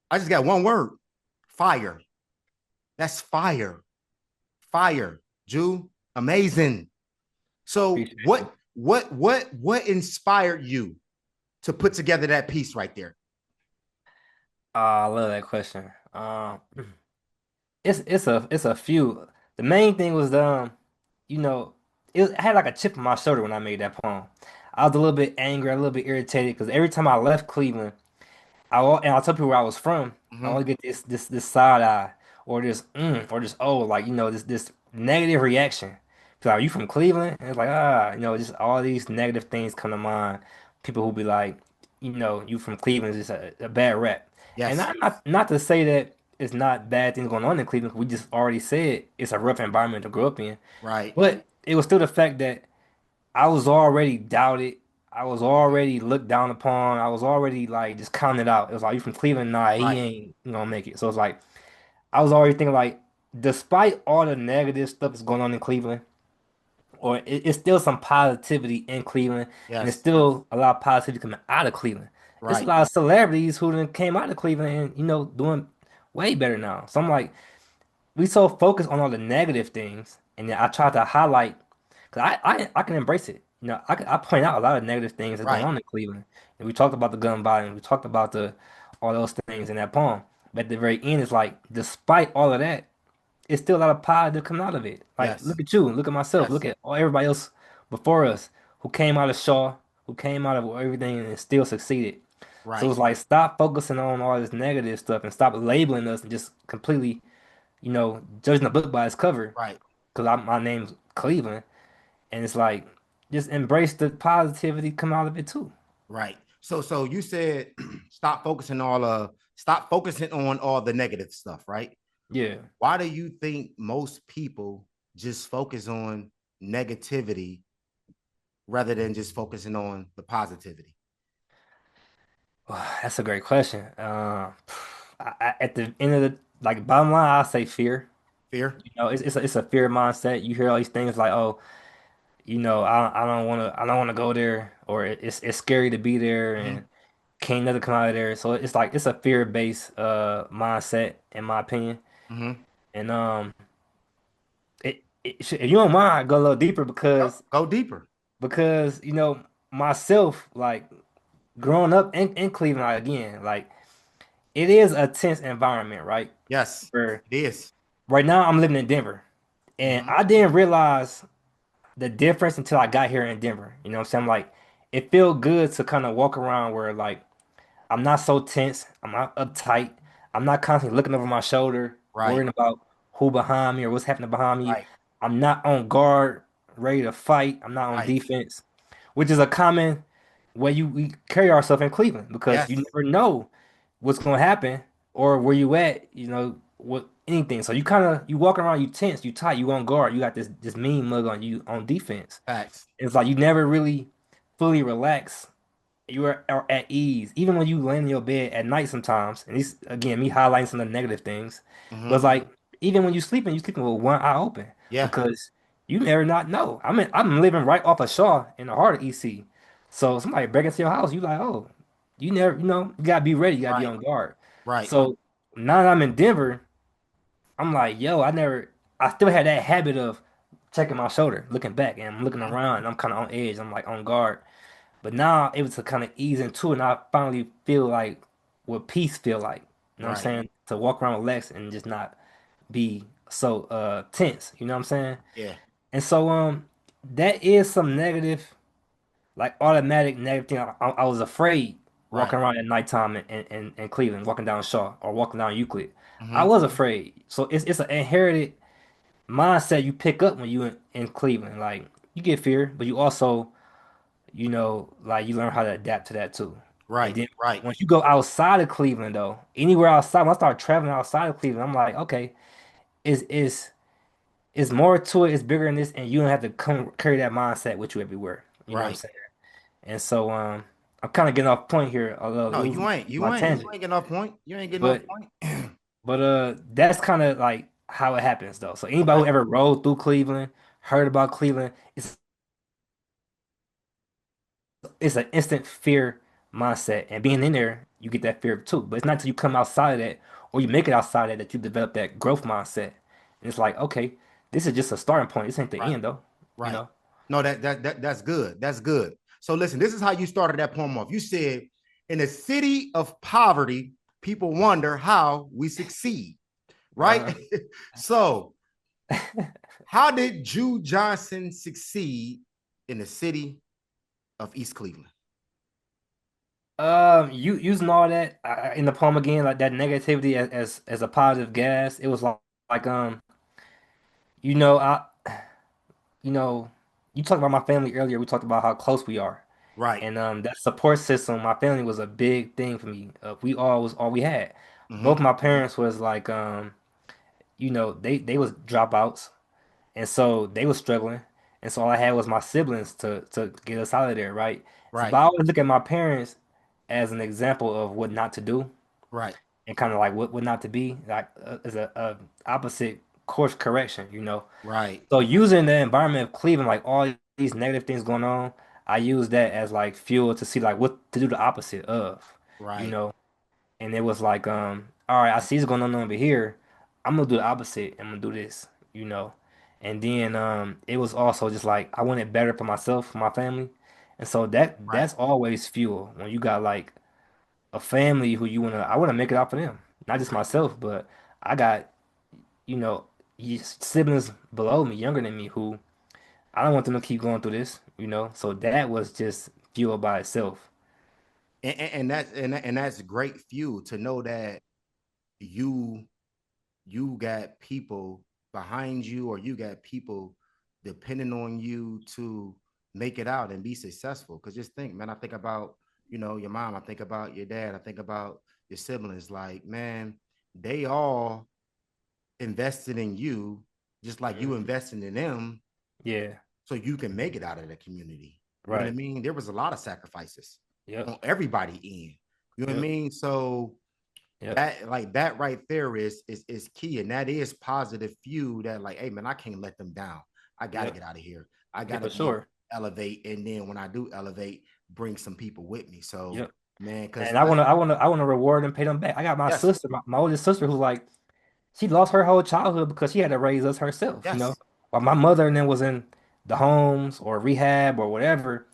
I just got one word. Fire. That's fire. Fire. Jew. Amazing. So what inspired you to put together that piece right there? I love that question. It's a few. The main thing was I had like a chip on my shoulder when I made that poem. I was a little bit angry, a little bit irritated because every time I left Cleveland, and I'll tell people where I was from. I always get this side eye or this oh, like this negative reaction. So are you from Cleveland? And it's like just all these negative things come to mind. People who be like, you from Cleveland is just a bad rep. And Yes. not to say that it's not bad things going on in Cleveland. We just already said it's a rough environment to grow up in. Right. But it was still the fact that I was already doubted. I was already looked down upon. I was already like just counted out. It was like, you from Cleveland? Nah, he Right. ain't gonna make it. So it's like I was already thinking like, despite all the negative stuff that's going on in Cleveland, or it's still some positivity in Cleveland, and it's Yes. still a lot of positivity coming out of Cleveland. There's a Right. lot of celebrities who then came out of Cleveland and doing way better now. So I'm like, we so focused on all the negative things, and then I try to highlight because I can embrace it. I point out a lot of negative things that's going Right. on in Cleveland. And we talked about the gun violence, we talked about the all those things in that poem. But at the very end, it's like, despite all of that, it's still a lot of positive coming out of it. Like, Yes. look at you, look at myself, look Yes. at everybody else before us who came out of Shaw, who came out of everything and still succeeded. So Right. it's like, stop focusing on all this negative stuff and stop labeling us and just completely, judging the book by its cover. Right. Because my name's Cleveland. And it's like, just embrace the positivity come out of it too. Right. So you said stop focusing on all the negative stuff, right? Yeah. Why do you think most people just focus on negativity rather than just focusing on the positivity? That's a great question. At the end of the like bottom line, I say fear. Fear? It's a fear mindset. You hear all these things like, oh, I don't want to go there, or it's scary to be there, Mm-hmm. and can't nothing come out of there. So it's like it's a fear-based mindset, in my opinion. Mm-hmm. And if you don't mind, I go a little deeper Go deeper. because myself, like growing up in Cleveland, like, again, like it is a tense environment, right? Yes, Where it is. right now I'm living in Denver, and Mm-hmm. I didn't realize the difference until I got here in Denver. You know what I'm saying? Like, it felt good to kind of walk around where, like, I'm not so tense, I'm not uptight, I'm not constantly looking over my shoulder, Right. worrying about who behind me or what's happening behind me. Right. I'm not on guard, ready to fight. I'm not on Right. defense, which is a common way we carry ourselves in Cleveland because Yes. you never know what's going to happen or where you at, what anything. So you walk around, you tense, you tight, you on guard, you got this mean mug on you on defense. Facts. It's like you never really fully relax. You are at ease, even when you lay in your bed at night sometimes. And this again, me highlighting some of the negative things, but Mm-hmm. it's like even when you sleeping with one eye open Yeah. because you never not know. I'm living right off of Shaw in the heart of EC, so somebody break into your house, you like, oh, you never, you gotta be ready, you gotta be Right. on guard. Right. So now that I'm in Denver, I'm like, yo, I still had that habit of checking my shoulder, looking back, and I'm looking Mhm. around, and I'm kind of on edge. I'm like on guard. But now it was to kind of ease into it, and I finally feel like what peace feel like. You know what I'm Right. saying? To walk around relaxed and just not be so tense. You know what I'm saying? Yeah. And so that is some negative, like automatic negative thing. I was afraid Right. walking around at nighttime in Cleveland, walking down Shaw or walking down Euclid. I Mm-hmm. was afraid. So it's an inherited mindset you pick up when you in Cleveland. Like, you get fear, but you also, like, you learn how to adapt to that too. And Right. then Right. once you go outside of Cleveland, though, anywhere outside, when I start traveling outside of Cleveland, I'm like, okay, it's more to it, it's bigger than this, and you don't have to come carry that mindset with you everywhere. You know what I'm Right. saying? And so I'm kind of getting off point here, although No, it was you ain't. You my ain't. You tangent. ain't getting off point. You ain't getting off But point. that's kind of like how it happens though. So anybody Okay. who ever rode through Cleveland, heard about Cleveland, it's an instant fear mindset. And being in there, you get that fear too. But it's not until you come outside of that or you make it outside of that that you develop that growth mindset. And it's like, okay, this is just a starting point. This ain't the Right. end though, you Right. know? No, that's good. That's good. So listen, this is how you started that poem off. You said, in a city of poverty, people wonder how we succeed. Right. Uh, So how did Jew Johnson succeed in the city of East Cleveland? you using all that in the poem again, like that negativity as a positive gas. It was like you know, I you know, you talked about my family earlier. We talked about how close we are. Right. And that support system, my family was a big thing for me. We all was all we had. Both Mm-hmm. my parents was like, they was dropouts, and so they was struggling, and so all I had was my siblings to get us out of there, right? So, but Right. I always look at my parents as an example of what not to do, Right. and kind of like what not to be, like as a opposite course correction. Right. So using the environment of Cleveland, like all these negative things going on, I use that as like fuel to see like what to do the you of, you Right. know. And it was like, all right, I see what's going on over here. I'm gonna do the opposite. I'm gonna do this, you know. And then it was also just like I wanted better for myself, for my family. And so Right. that's always fuel when you got like a family who I wanna make it out for them. Not just Right. myself, but I got, you know, siblings below me, younger than me, who I don't want them to keep going through this, you know. So that was just fuel by itself. And that's great fuel to know that you you got people behind you, or you got people depending on you to make it out and be successful. Because just think, man, I think about, your mom, I think about your dad, I think about your siblings. Like, man, they all invested in you just like you Mhm. invested in them, Yeah, so you can make it out of the community. You know what I right. mean? There was a lot of sacrifices Yep. on everybody end. You know what I Yep. mean? So Yep. that right there is key, and that is positive fuel. That like, hey man, I can't let them down. I got to Yep. get out of here. I Yeah, got to for go sure. elevate, and then when I do elevate, bring some people with me. So Yep. man, because And I wanna reward and pay them back. I got my yes, sister, my oldest sister, who's like, she lost her whole childhood because she had to raise us herself, you know. yes, While my mother and then was in the homes or rehab or whatever,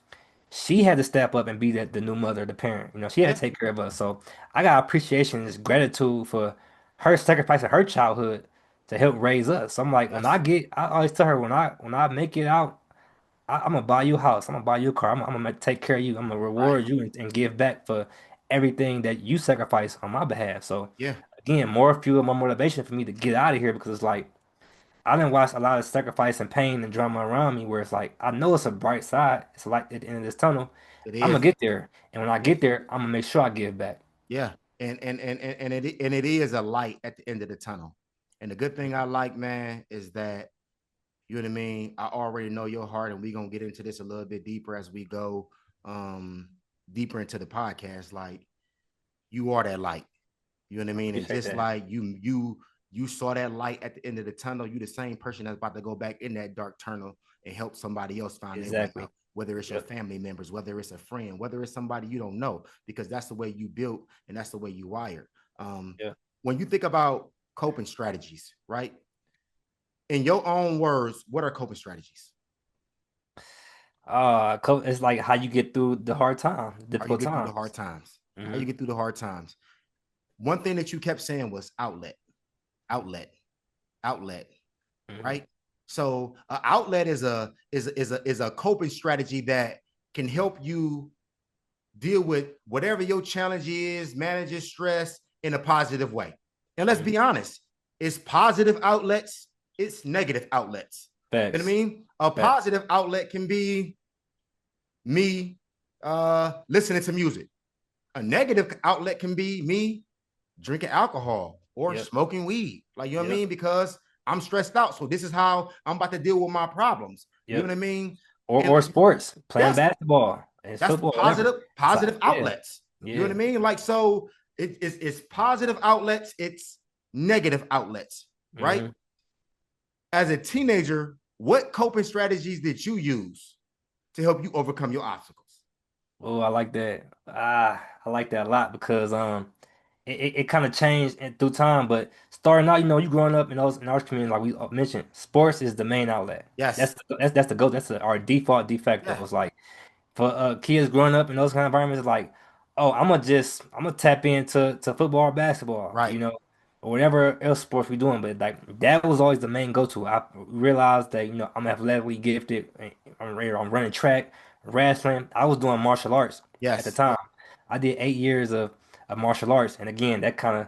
she had to step up and be the new mother, the parent. You know, she had yeah, to take care of us. So I got appreciation and just gratitude for her sacrificing her childhood to help raise us. So I'm like, yes, I always tell her when I make it out, I'm gonna buy you a house. I'm gonna buy you a car. I'm gonna take care of you. I'm gonna right, reward you and give back for everything that you sacrifice on my behalf. So yeah, again, more fuel, more motivation for me to get out of here because it's like I didn't watch a lot of sacrifice and pain and drama around me where it's like I know it's a bright side. It's a light at the end of this tunnel. it I'm gonna is, get there. And when I yeah, get there, I'm gonna make sure I give back. yeah, and it is a light at the end of the tunnel. And the good thing I like, man, is that, you know what I mean? I already know your heart, and we're gonna get into this a little bit deeper as we go um deeper into the podcast. Like, you are that light. You know what I mean? And Appreciate just that. like you saw that light at the end of the tunnel, you the same person that's about to go back in that dark tunnel and help somebody else find their way Exactly. out. Whether it's your Yep. family members, whether it's a friend, whether it's somebody you don't know, because that's the way you built and that's the way you wired. Um, Yeah. when you think about coping strategies, right? In your own words, what are coping strategies? It's like how you get through the hard time, How you difficult get through the hard times. times? How Hmm. you get through the hard times? One thing that you kept saying was outlet, outlet, outlet, Hmm. right? So an outlet is a coping strategy that can help you deal with whatever your challenge is, manage your stress in a positive way. And let's Hmm. be honest, it's positive outlets, it's negative outlets. You know what I Facts. mean? A Facts. positive outlet can be me listening to music. A negative outlet can be me drinking alcohol or Yep. smoking weed. Like, you know what I Yep. mean? Because I'm stressed out. So this is how I'm about to deal with my problems. You know Yep. what I mean? Or And or sports, playing yes, basketball and that's the football, whatever. So positive yeah. outlets. You know what Yeah. I mean? Like, so it's positive outlets, it's negative outlets, right? Hmm. As a teenager, what coping strategies did you use to help you overcome your obstacles? Oh, I like that. I like that a lot because it kind of changed through time. But starting out, you growing up in our community, like we mentioned, sports is the main outlet. Yes. That's the go. Our default de facto. Yeah. It's like for kids growing up in those kind of environments, it's like, oh, I'm gonna tap into football or basketball, Right. or whatever else sports we doing. But like that was always the main go-to. I realized that I'm athletically gifted. I'm running track, wrestling. I was doing martial arts at the Yes. time. I did 8 years of martial arts, and again, that kind of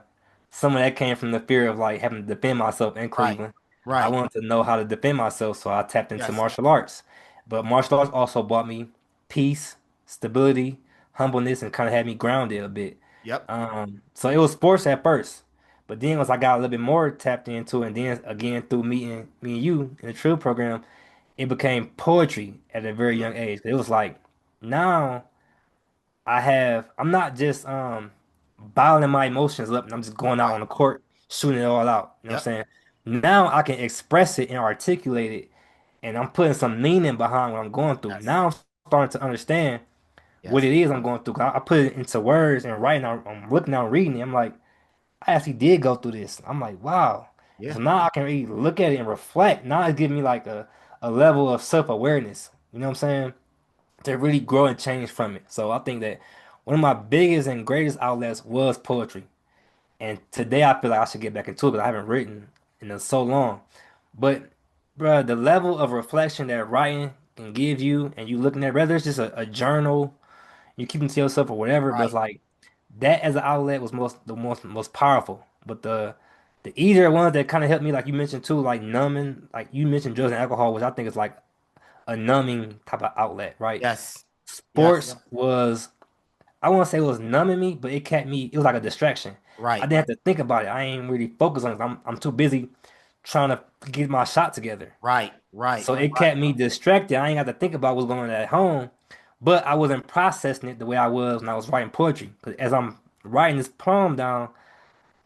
some of that came from the fear of like having to defend myself in Right. Cleveland. I Right. wanted to know how to defend myself, so I tapped into Yes. martial arts. But martial arts also brought me peace, stability, humbleness, and kind of had me grounded a bit. Yep. So it was sports at first, but then once I got a little bit more tapped into, and then again through meeting me and you in the TRILL program, it became poetry at a very Mhm. young age. It was like now I'm not just bottling my emotions up and I'm just going out Right. on the court shooting it all out. You know what I'm Yep. saying? Now I can express it and articulate it, and I'm putting some meaning behind what I'm going through. Yes. Now I'm starting to understand what Yes. it is I'm going through. 'Cause I put it into words and writing. I'm looking out, reading it. I'm like, I actually did go through this. I'm like, wow. Yeah. So now I can really look at it and reflect. Now it's giving me like a level of self-awareness. You know what I'm saying? To really grow and change from it. So I think that one of my biggest and greatest outlets was poetry. And today I feel like I should get back into it because I haven't written in so long. But bruh, the level of reflection that writing can give you, and you looking at whether it's just a journal, you keep it to yourself or whatever, but it's Right. like that as an outlet was most powerful. But the easier ones that kind of helped me, like you mentioned too, like numbing, like you mentioned drugs and alcohol, which I think is like a numbing type of outlet, right? Yes. Yes. Sports was, I won't say it was numbing me, but it kept me, it was like a distraction. I Right. didn't have to think about it. I ain't really focused on it. I'm too busy trying to get my shot together. Right. Right. So it Right. kept me distracted. I ain't got to think about what's going on at home, but I wasn't processing it the way I was when I was writing poetry. Because as I'm writing this poem down,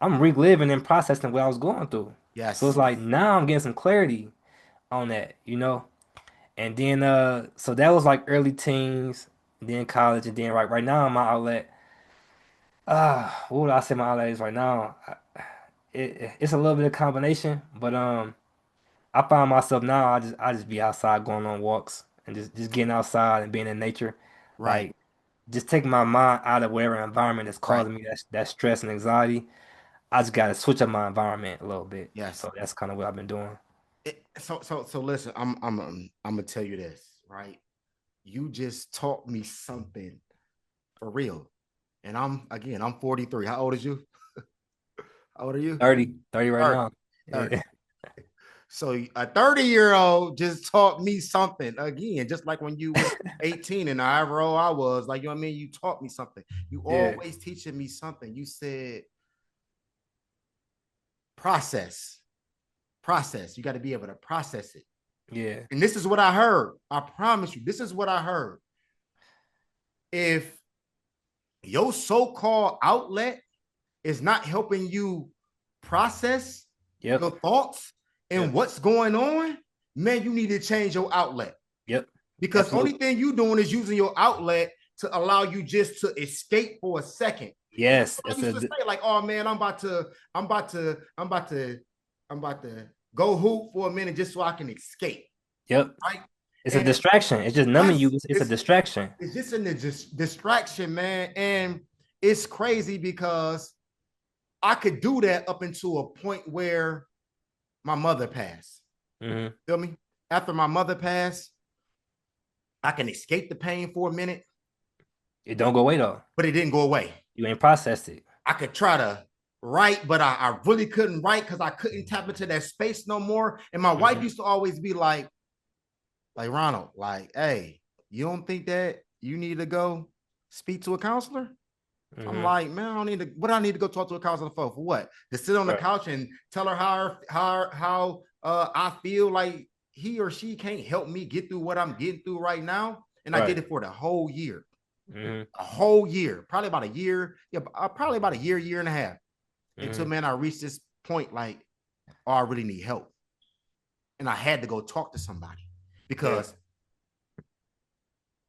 I'm reliving and processing what I was going through. So it's Yes. like now I'm getting some clarity on that, you know? And then so that was like early teens, then college, and then right now my outlet. What would I say my outlet is right now? It's a little bit of combination, but I find myself now I just be outside going on walks and just getting outside and being in nature, Right. like just taking my mind out of whatever environment that's Right. causing me that stress and anxiety. I just gotta switch up my environment a little bit. Yes. So that's kind of what I've been doing. So listen, I'm gonna tell you this, right? You just taught me something for real. And I'm 43. How old is you? How old are you? 30 right 30. now. 30. Yeah. So a 30-year-old just taught me something again, just like when you was 18 and however old I was, like, you know what I mean? You taught me something. You Yeah. always teaching me something. You said process, process. You got to be able to process it. Yeah. And this is what I heard. I promise you, this is what I heard. If your so-called outlet is not helping you process Yep. your thoughts and Yep. what's going on, man, you need to change your outlet. Yep. Because only Absolutely. thing you doing is using your outlet to allow you just to escape for a second. Yes. I It's used a to say, like, oh man, I'm about to go hoop for a minute just so I can escape. yep. Right. It's a And distraction. It's just numbing you. yes, It's a distraction. it's just in the distraction, man. And it's crazy because I could do that up until a point where my mother passed. Hmm. Feel me? After my mother passed, I can escape the pain for a minute, It don't go away though. but it didn't go away. You ain't processed it. I could try to write, but I really couldn't write because I couldn't tap into that space no more. And my wife Hmm. used to always be like Ronald, like, hey, you don't think that you need to go speak to a counselor? I'm Hmm. like, man, I don't need to. What I need to go talk to a counselor for? For what? To sit on the Right. couch and tell her how I feel like he or she can't help me get through what I'm getting through right now. And I did Right. it for the whole year, Hmm. a whole year, probably about a year. Yeah, probably about a year and a half. Until, Hmm. man, I reached this point like, oh, I really need help, and I had to go talk to somebody Yeah. because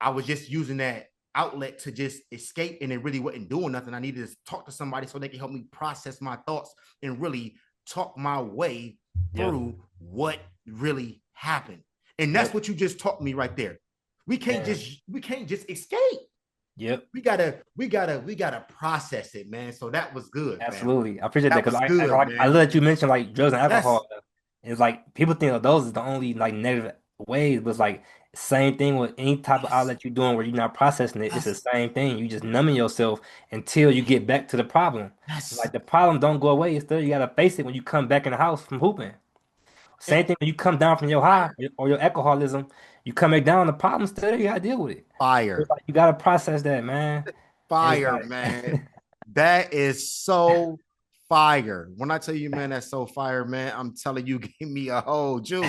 I was just using that outlet to just escape and it really wasn't doing nothing. I needed to talk to somebody so they can help me process my thoughts and really talk my way Yep. through what really happened. And that's Yep. what you just taught me right there. And We can't just escape. yep. We gotta process it, man. So that was good, fam. Absolutely. I appreciate that That because was I good, like I man. love that you mentioned like drugs and Yes. alcohol. It's like people think of those as the only like negative ways, but it's like same thing with any type of Yes. outlet you're doing where you're not processing it. It's the Yes. same thing. You just numbing yourself until you get back to the problem. Yes. Like the problem don't go away. It's still you gotta face it when you come back in the house from hooping. And Same thing when you come down from your high fire. or your alcoholism, you come back down, the problem still there, you gotta deal with it. It's Fire. like you gotta process that, man. And it's Fire, like man. That is so fire. When I tell you, man, that's so fire, man, I'm telling you, gave me a whole Jew.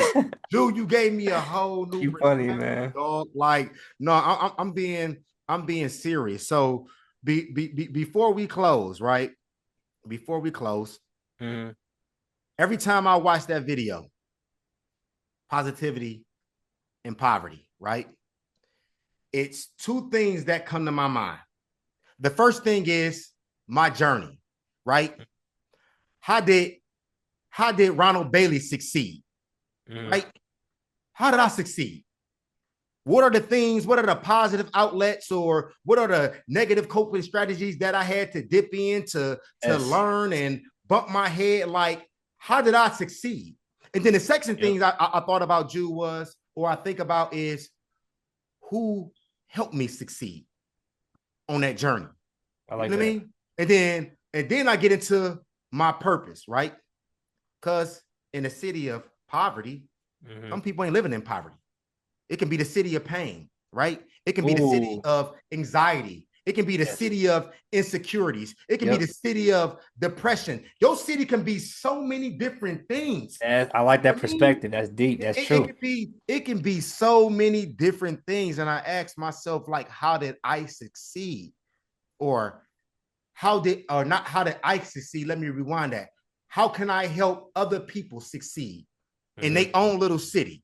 Jew, you gave me a whole new you funny, perspective, man. dog. Like, no, I'm being serious. So before we close, right? Before we close, Mhm. every time I watch that video, positivity and poverty, right? It's two things that come to my mind. The first thing is my journey, right? How did how did Ronald Bailey succeed? Mm-hmm. Right? How did I succeed? What are the things, what are the positive outlets, or what are the negative coping strategies that I had to dip in to Yes. learn and bump my head? Like, how did I succeed? And then the second Yep. thing I thought about, Jew, was, or I think about, is who helped me succeed on that journey. I You like know what I that. mean? And then I get into my purpose, right? Because in a city of poverty, Mm-hmm. some people ain't living in poverty. It can be the city of pain, right? It can be the city Ooh. of anxiety. It can be the Yes. city of insecurities. It can be the Yep. city of depression. Your city can be so many different things. I like You know that what I mean? perspective. That's deep. It, That's it, it true. can be it can be so many different things. And I ask myself, like, how did I succeed? Or how did I succeed? Let me rewind that. How can I help other people succeed in their Mm-hmm. own little city?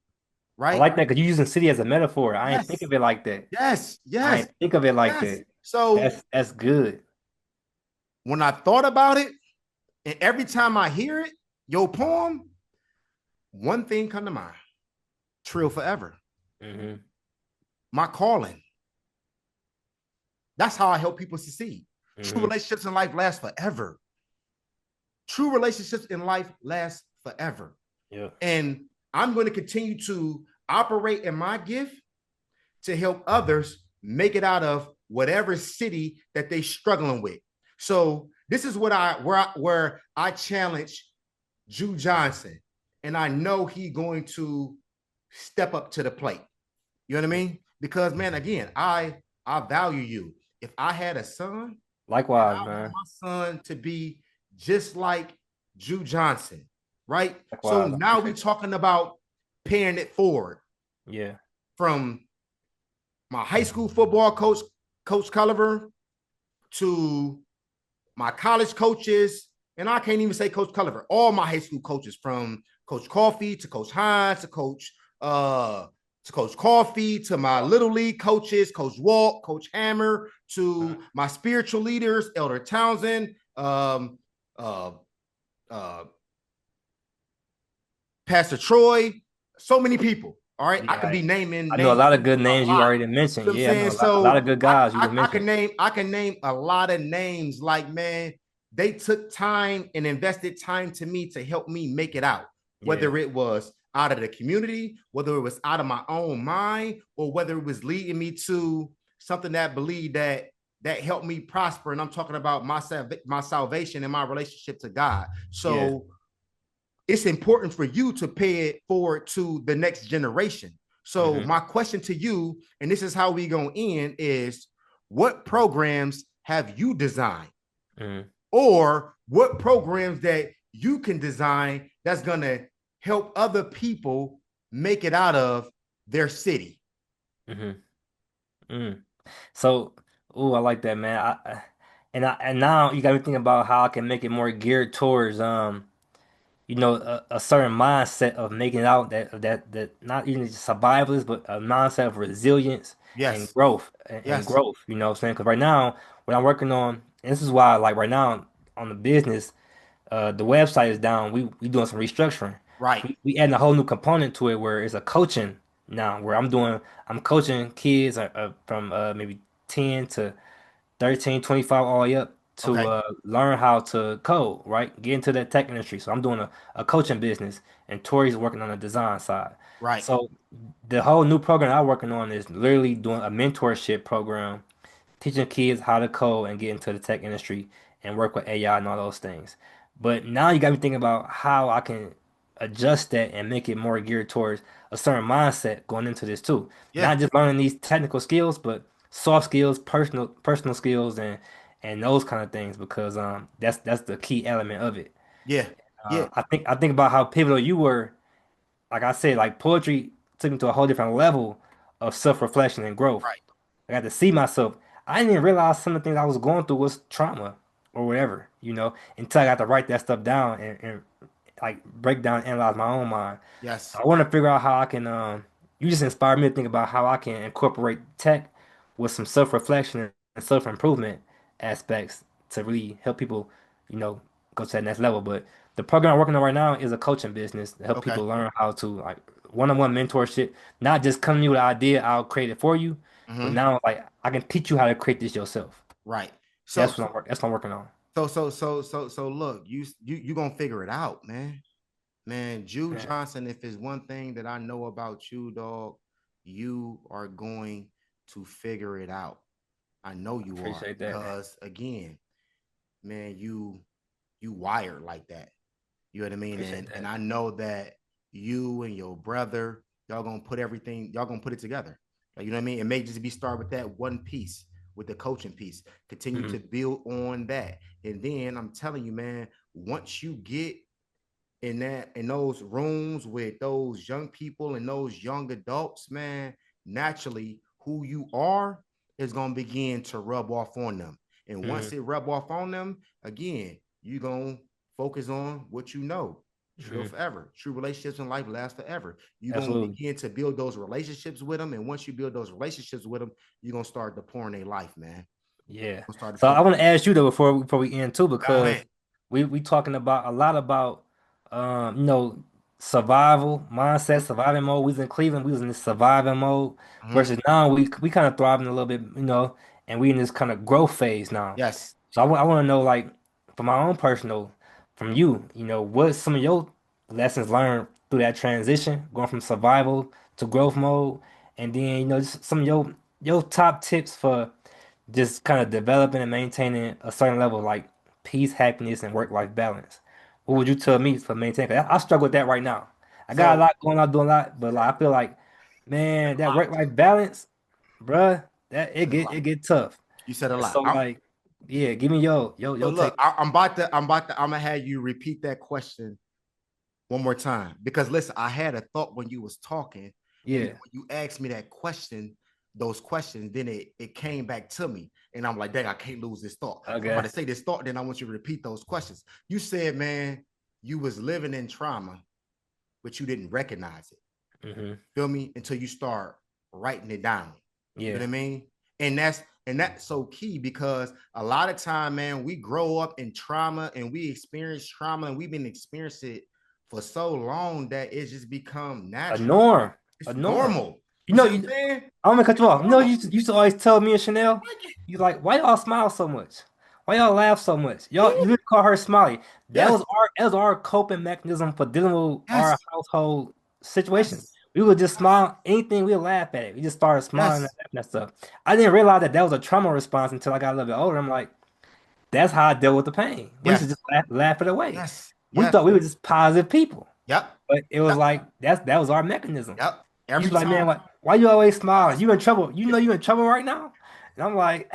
I Right? like that because you're using city as a metaphor. I ain't think Yes, of it like that. yes, I yes, ain't think of it like yes. that. So That's good. when I thought about it, and every time I hear it, your poem, one thing come to mind: Trill Forever. Mm-hmm. My calling. That's how I help people succeed. True Mm-hmm. relationships in life last forever. True relationships in life last forever. Yeah. And I'm going to continue to operate in my gift to help others make it out of whatever city that they are struggling with. So this is what I challenge Jew Johnson, and I know he's going to step up to the plate. You know what I mean? Because, man, again, I value you. If I had a son, man, Likewise, I want man. my son to be just like Jew Johnson, right? So Likewise. I now we're appreciate that. talking about paying it forward Yeah. from my high school football coach, Coach Culliver, to my college coaches, and I can't even say Coach Culliver, all my high school coaches, from Coach Coffee to Coach Hines to Coach Coffee, to my little league coaches, Coach Walt, Coach Hammer, to my spiritual leaders, Elder Townsend, uh, uh, Pastor Troy, so many people. All right, I Yeah. could be naming I know a names lot of good a names you lot. already mentioned. You know what I'm Yeah, I know saying? a lot of So good guys you just mentioned. I can name a lot of names. Like, man, they took time and invested time to me to help me make it out. Yeah. Whether it was out of the community, whether it was out of my own mind, or whether it was leading me to something that believed that helped me prosper. And I'm talking about my salvation and my relationship to God. Yeah. So it's important for you to pay it forward to the next generation. So Mm-hmm. my question to you, and this is how we gonna end, is what programs have you designed, Mm-hmm. or what programs that you can design that's gonna help other people make it out of their city? Mm-hmm. Mm. So, oh, I like that, man. And now you got me thinking about how I can make it more geared towards a certain mindset of making it out, that not even just survivalists, but a mindset of resilience and Yes, growth and yes, growth. You know what I'm saying? Because right now, what I'm working on, and this is why, like right now on the business, the website is down. We doing some restructuring. right, We adding a whole new component to it where it's a coaching now, where I'm coaching kids from maybe 10 to 13, 25, all the way up to okay, learn how to code, right? Get into that tech industry. So I'm doing a coaching business, and Tori's working on the design side. right, So the whole new program I'm working on is literally doing a mentorship program, teaching kids how to code and get into the tech industry and work with AI and all those things. But now you got me thinking about how I can adjust that and make it more geared towards a certain mindset going into this too. yeah, Not just learning these technical skills, but soft skills, personal skills, and those kind of things because that's the key element of it. yeah, yeah, I think about how pivotal you were. Like I said, like poetry took me to a whole different level of self-reflection and growth. right, I got to see myself. I didn't even realize some of the things I was going through was trauma or whatever, until I got to write that stuff down and like break down, analyze my own mind. yes, I want to figure out how I can. You just inspired me to think about how I can incorporate tech with some self-reflection and self-improvement aspects to really help people, you know, go to that next level. But the program I'm working on right now is a coaching business to help Okay. people learn how to like one-on-one mentorship, not just coming to you with an idea, I'll create it for you, but Mm-hmm. now like I can teach you how to create this yourself. Right. So That's what that's what I'm working on. so look, you gonna figure it out, man. Man, Jew Yeah, Johnson, if it's one thing that I know about you, dog, you are going to figure it out. I know you are, appreciate that. because again, man, you wired like that. You know what I mean? Appreciate And that. I know that you and your brother, y'all gonna put everything, y'all gonna put it together. Like, you know what I mean? It may just be start with that one piece, with the coaching piece. Continue Hmm. to build on that. And then I'm telling you, man, once you get in those rooms with those young people and those young adults, man, naturally who you are is gonna begin to rub off on them. And once Hmm. it rub off on them, again, you gonna focus on what you know. Trill Hmm. forever. True relationships in life last forever. You're gonna Absolutely. begin to build those relationships with them. And once you build those relationships with them, you're gonna start to pour in their life, man. Yeah. Gonna start to So pour. I want to ask you though before we end too, Go because ahead. we talking about a lot about you know survival mindset, surviving mode. We was in Cleveland, we was in this surviving mode Mm-hmm. versus now we kind of thriving a little bit, and we in this kind of growth phase now. Yes. So I want to know like from my own personal, from you, what some of your lessons learned through that transition, going from survival to growth mode, and then just some of your top tips for just kind of developing and maintaining a certain level of like peace, happiness, and work-life balance. What would you tell me for maintaining? 'Cause I struggle with that right now. I got a So lot going on, doing a lot, but like I feel like, man, that work-life balance, bruh, that said a it lot. get tough. You said a And lot. so like, yeah, give me So your take. look, I'm gonna have you repeat that question one more time, because listen, I had a thought when you was talking, and then Yeah, when you asked me that question, those questions, then it came back to me, and I'm like, dang, I can't lose this thought. So I'm about okay. to say this thought, then I want you to repeat those questions. You said, man, you was living in trauma, but you didn't recognize it. Hmm. Feel me? Until you start writing it down. You know Yeah, what I mean? And that's so key, because a lot of time, man, we grow up in trauma and we experience trauma, and we've been experiencing it for so long that it's just become a natural. norm, a It's norm. normal. You You know, see what I'm you, saying? I'm gonna cut you It's off. normal. You used to always tell me and Chanel, you like, why y'all smile so much? Why y'all laugh so much? Y'all, Yeah. you didn't call her Smiley. Yes. That was our coping mechanism for dealing with our Yes. household situations. Yes. We would just Yes. smile, anything we would laugh at it. We just started smiling and Yes. laughing at stuff. I didn't realize that was a trauma response until I got a little bit older. I'm like, that's how I dealt with the pain. We used to Yes. just laugh it away. Yes. We Yes. thought we were just positive people. Yep. But it was Yep. like that was our mechanism. Yep. You Every be like, man, time. why you always smiling? You in trouble. You know you in trouble right now? And I'm like,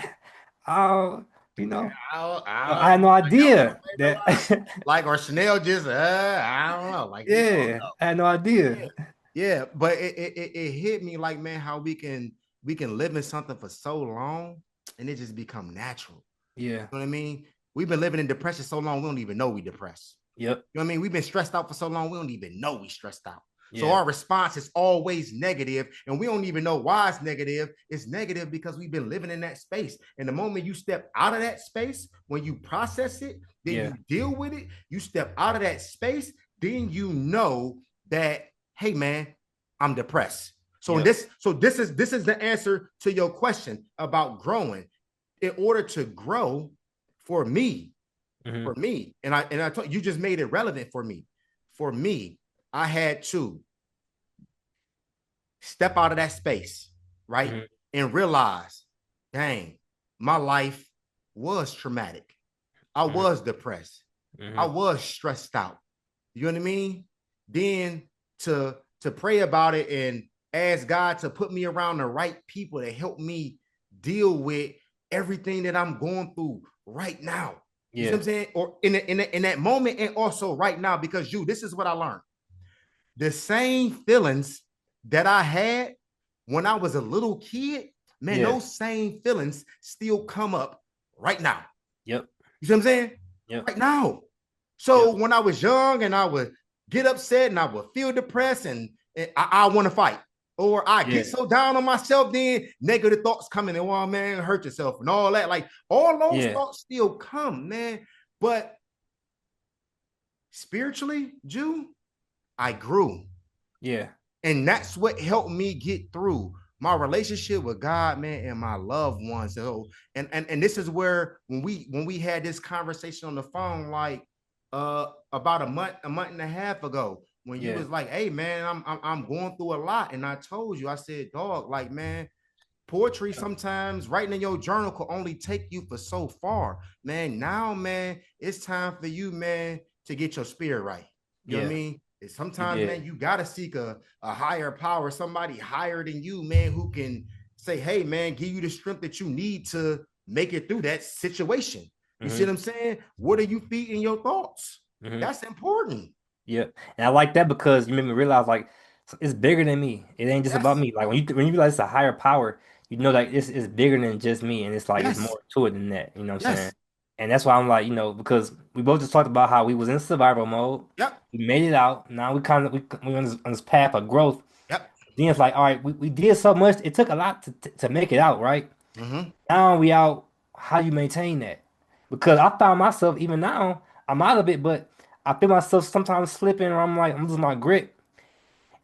oh, you know, I had no idea that Like, or Chanel just I don't know, like, you don't yeah, know. I had no Yeah, idea. yeah, but it hit me like, man, how we can live in something for so long and it just become natural. Yeah. You know what I mean? We've been living in depression so long we don't even know we depressed. Yep. You know what I mean? We've been stressed out for so long we don't even know we stressed out. So Yeah. our response is always negative, and we don't even know why it's negative. It's negative because we've been living in that space. And the moment you step out of that space, when you process it, then Yeah. you deal with it, you step out of that space, then you know that, hey man, I'm depressed. So Yep. this is the answer to your question about growing. In order to grow, for me, Hmm. and I told you, just made it relevant for me. For me, I had to step out of that space, right? Hmm. And realize, dang, my life was traumatic. I Hmm. was depressed. I Hmm. was stressed out. You know what I mean? Then to pray about it and ask God to put me around the right people to help me deal with everything that I'm going through right now. You see what Yeah. I'm saying? Or in that moment, and also right now, because this is what I learned. The same feelings that I had when I was a little kid, man, Yeah. those same feelings still come up right now. Yep. You see what I'm saying? Yep. Right now. Yep. So when I was young and I would get upset and I would feel depressed and I want to fight. Or I Yeah. get so down on myself, then negative thoughts coming and, oh man, hurt yourself and all that. Like all those Yeah. thoughts still come, man. But spiritually, Jew, I grew. Yeah. And that's what helped me get through my relationship with God, man, and my loved ones. So, and this is where when we had this conversation on the phone, like about a month and a half ago, when you Yeah. was like, "Hey, man, I'm going through a lot," and I told you, I said, "Dog, like, man, poetry sometimes writing in your journal could only take you for so far, man. Now, man, it's time for you, man, to get your spirit right. You know what I Yeah. mean? You Sometimes, man, did. you gotta seek a higher power, somebody higher than you, man, who can say, hey, man, give you the strength that you need to make it through that situation. You see what I'm saying? What are you feeding your thoughts? That's important. Yeah, and I like that because you made me realize like it's bigger than me. It ain't just about Yes, me. Like when you realize it's a higher power, you know like it's bigger than just me, and it's like it's yes, more to it than that. You know what I'm saying? yes. And that's why I'm like, because we both just talked about how we was in survival mode. Yep, We made it out. Now we on this path of growth. yep. Then it's like, all right, we did so much. It took a lot to make it out, right? Mm-hmm. Now we out. How you maintain that? Because I found myself even now, I'm out of it, but I feel myself sometimes slipping, or I'm losing my grip,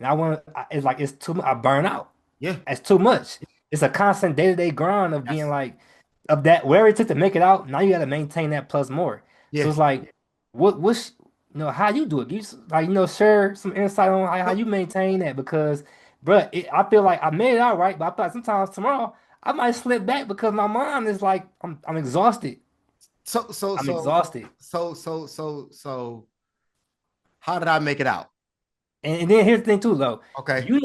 and it's like it's too much. I burn out. Yeah, It's too much. It's a constant day-to-day grind of being yes, like of that where it took to make it out. Now you got to maintain that plus more. So yeah. it's like, what's how you do it? Like share some insight on how So, you maintain that because, bruh, I feel like I made it out right, but I feel like sometimes tomorrow I might slip back because my mind is like I'm exhausted. so, so, I'm so, exhausted. so, how did I make it out? And then here's the thing too, though. Okay. You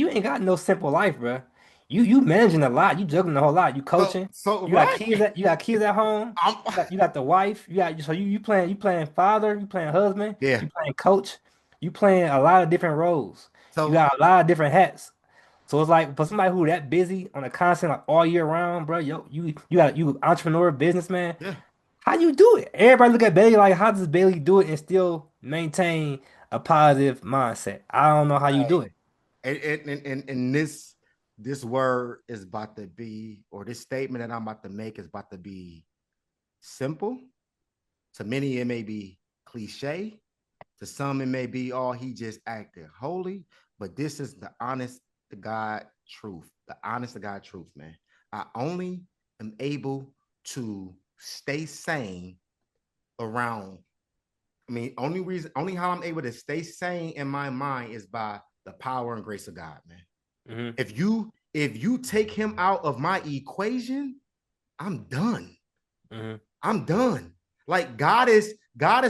ain't got no simple life, bro. You managing a lot. You juggling a whole lot. You coaching. Right. You got kids at home. I'm, You got the wife. You playing father. You playing husband. yeah. You playing coach. You playing a lot of different roles. You So, got a lot of different hats. So it's like for somebody who that busy on a constant like all year round, bro. You entrepreneur, businessman. yeah. How you do it? Everybody look at Bailey like, how does Bailey do it and still maintain a positive mindset? I don't know how you do Hey, it. and this word is about to be, or this statement that I'm about to make is about to be simple. To many, it may be cliche. To some, it may be, oh, he just acted holy. But this is the honest to God truth. The honest to God truth, man. I only am able to stay sane around. I mean, only how I'm able to stay sane in my mind is by the power and grace of God, man. Hmm. If you take him out of my equation, I'm done. Hmm. I'm done. Like God is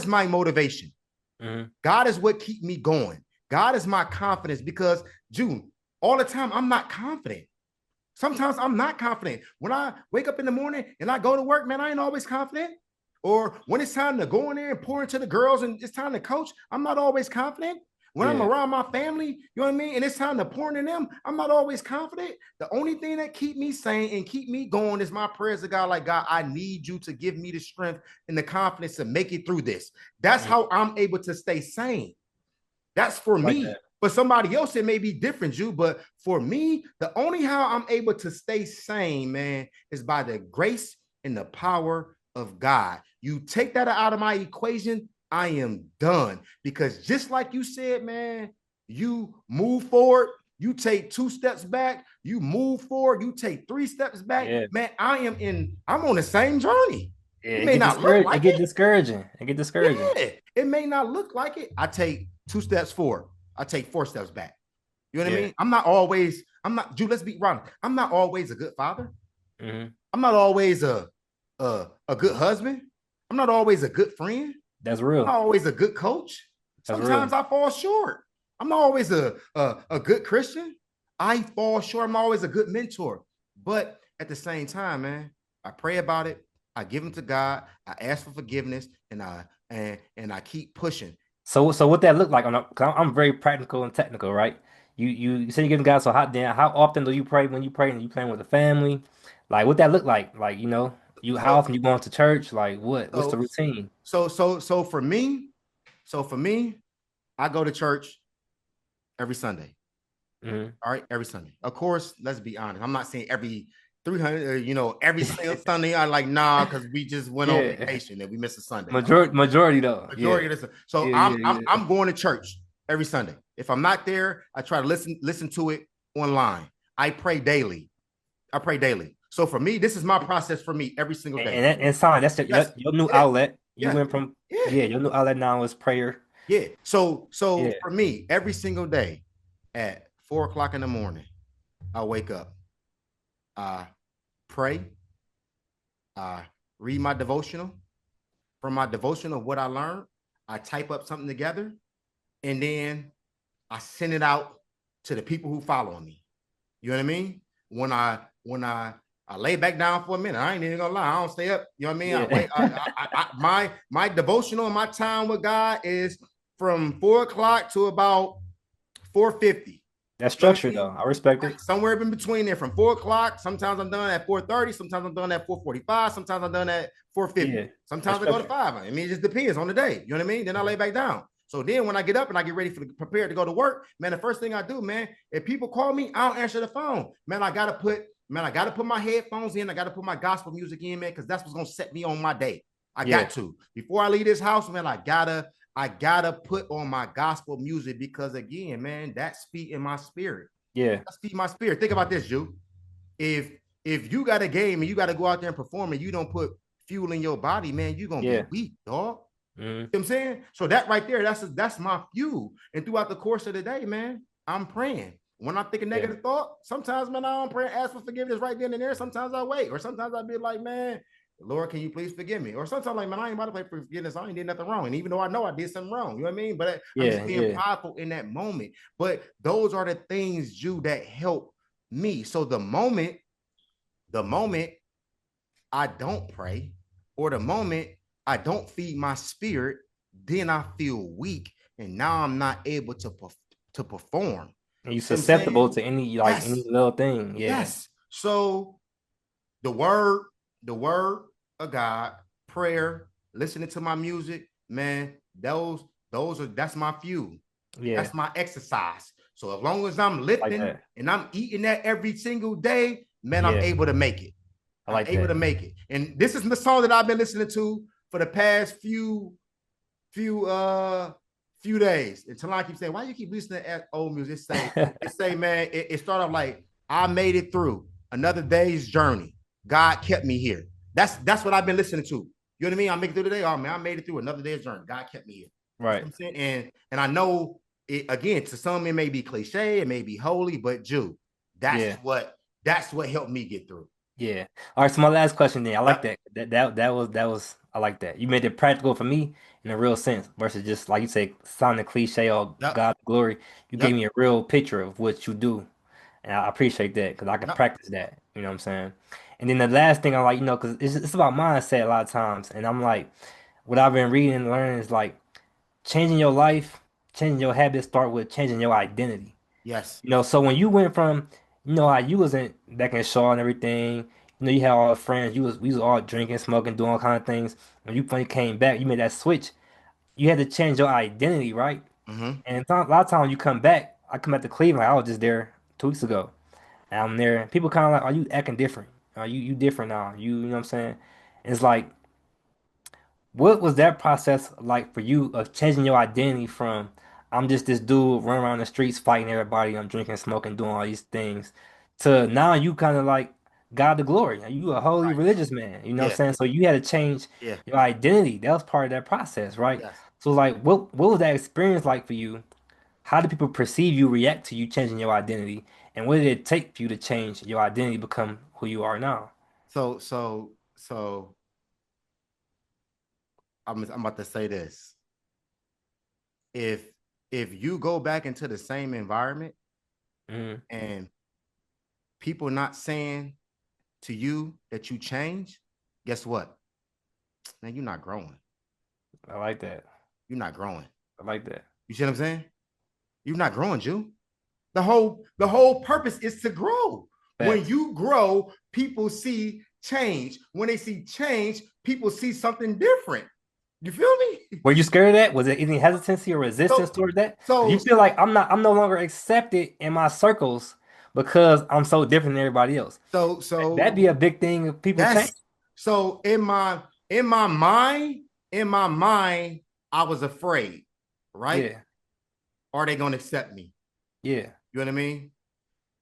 my motivation. Hmm. God is what keep me going. God is my confidence because June, all the time I'm not confident. Sometimes I'm not confident. When I wake up in the morning and I go to work, man, I ain't always confident. Or when it's time to go in there and pour into the girls and it's time to coach, I'm not always confident. When I'm Yeah. around my family, you know what I mean? And it's time to pour into them, I'm not always confident. The only thing that keep me sane and keep me going is my prayers to God. Like, God, I need you to give me the strength and the confidence to make it through this. That's Hmm. how I'm able to stay sane. That's for Like me. that. For somebody else, it may be different, you. But for me, the only how I'm able to stay sane, man, is by the grace and the power of God. You take that out of my equation, I am done. Because just like you said, man, you move forward, you take 2 steps back, you move forward, you take 3 steps back. Yeah. Man, I'm on the same journey. Yeah. It It may get not look discouraged. It like get it. discouraging. It get discouraging. Yeah, it may not look like it. I take 2 steps forward. I take 4 steps back. You know what I Yeah. mean? I'm not, Jude, let's be honest. I'm not always a good father. Hmm. I'm not always a good husband. I'm not always a good friend. That's I'm real. not always a good coach. That's Sometimes real. I fall short. I'm not always a good Christian. I fall short. I'm always a good mentor. But at the same time, man, I pray about it. I give them to God. I ask for forgiveness, and I keep pushing. So what that look like on a, cause I'm very practical and technical, right? You say you're giving God so hot then how often do you pray when you pray and you praying with the family? Like what that look like? Like, you how So often you going to church? Like what's the so routine? so for me, I go to church every Sunday. Hmm. All right, every Sunday. Of course, let's be honest. I'm not saying 300, every single Sunday. I like, nah, because we just went on Yeah. vacation and we missed a Sunday. Majority though. Majority Yeah. of this. So Yeah, I'm, yeah, I'm yeah. I'm going to church every Sunday. If I'm not there, I try to listen to it online. I pray daily. So for me, this is my process for me every single day. And Son, that's Yes. your new Yeah. outlet. You Yeah. went from Yeah. yeah, your new outlet now is prayer. Yeah. So Yeah. for me, every single day at 4 o'clock in the morning, I wake up, I pray, I read my devotional. From my devotional, what I learned, I type up something together, and then I send it out to the people who follow me. You know what I mean? When I lay back down for a minute, I ain't even gonna lie, I don't stay up. You know what I mean? I Yeah. wait. My devotional and my time with God is from 4 o'clock to about 4:50. That's You know what I structure though. mean? I respect it. Like somewhere in between there, from 4 o'clock. Sometimes I'm done at 4:30. Sometimes I'm done at 4:45. Sometimes I'm done at 4:50. Yeah. That's Sometimes I go to structure. 5. I mean, it just depends on the day. You know what I mean? Then I lay back down. So then when I get up and I get ready prepared to go to work, man, the first thing I do, man, if people call me, I don't answer the phone. Man, I gotta put my headphones in. I gotta put my gospel music in, man, because that's what's gonna set me on my day. I Yeah. got to. Before I leave this house, man, I gotta put on my gospel music because again, man, that's feeding my spirit. Yeah. That's feeding my spirit. Think about this, Jew. If if you got a game and you got to go out there and perform and you don't put fuel in your body, man, you're gonna Yeah. be weak, dog. Mhm. You know what I'm saying? So that right there, that's my fuel. And throughout the course of the day, man, I'm praying. When I think a negative thought, sometimes, man, I don't pray, ask for forgiveness right then and there. Sometimes I wait, or sometimes I'll be like, man, Lord, can you please forgive me? Or sometimes like, man, I ain't about to pray for forgiveness. I ain't did nothing wrong. And even though I know I did something wrong, you know what I mean? But I'm just Yeah. being Yeah. prideful in that moment. But those are the things, Jew, that help me. So the moment I don't pray, or the moment I don't feed my spirit, then I feel weak, and now I'm not able to perform. And you You know what I'm susceptible saying? to any Yes, little thing. Yeah. yes. So the word of God, prayer, listening to my music, man, that's my fuel. Yeah. That's my exercise. So as long as I'm Like lifting that. and I'm eating that every single day, man, I'm Yeah. able to make it. I I'm like able to that. make it. And this is the song that I've been listening to for the past few days. And Talon keeps saying, why you keep listening to old music? It say, man, it started off like, I made it through another day's journey. God kept me here. That's what I've been listening to. You know what I mean? I make it through the day. Oh man, I made it through another day's journey. God kept me here. You know what Right. I'm saying? And I know it again, to some it may be cliche, it may be holy, but Jew, that's Yeah. what helped me get through. Yeah. All right. So my last question then. I like Yep. that. That was I like that. You made it practical for me in a real sense versus just like you say, sounding cliche or Yep. God's glory. You gave Yep. me a real picture of what you do. And I appreciate that because I can Yep. practice that. You know what I'm saying? And then the last thing I like, because it's about mindset a lot of times. And I'm like, what I've been reading and learning is like changing your life, changing your habits start with changing your identity. Yes. So when you went from, how you wasn't back in Shaw and everything, you had all the friends, we was all drinking, smoking, doing all kind of things. When you finally came back, you made that switch. You had to change your identity, right? Mm-hmm. And a lot of times you come back, I come back to Cleveland, I was just there 2 weeks ago. And I'm there, people kind of like, are you acting different? Are you different now? You know what I'm saying? And it's like, what was that process like for you of changing your identity from I'm just this dude running around the streets fighting everybody, I'm drinking, smoking, doing all these things, to now you kind of like God the glory. You a holy Right. religious man, you know what I'm Yeah. saying? So you had to change Yeah. your identity. That was part of that process, right? Yes. So like what was that experience like for you? How did people perceive you, react to you changing your identity? And what did it take for you to change your identity, become who you are now? So I'm about to say this. If you go back into the same environment Hmm. and people not saying to you that you change, guess what? Man, you're not growing. I like that. You're not growing. I like that. You see what I'm saying? You're not growing, Jew. The whole purpose is to grow. When Facts. you grow, people see change. When they see change, people see something different. You feel me? Were you scared of that? Was it any hesitancy or resistance So toward that? Did you so feel like I'm no longer accepted in my circles because I'm so different than everybody else. That'd So be a big thing if people change. that's so in my mind, in my mind, I was afraid, right? Yeah, Are they gonna accept me? yeah, You know what I mean?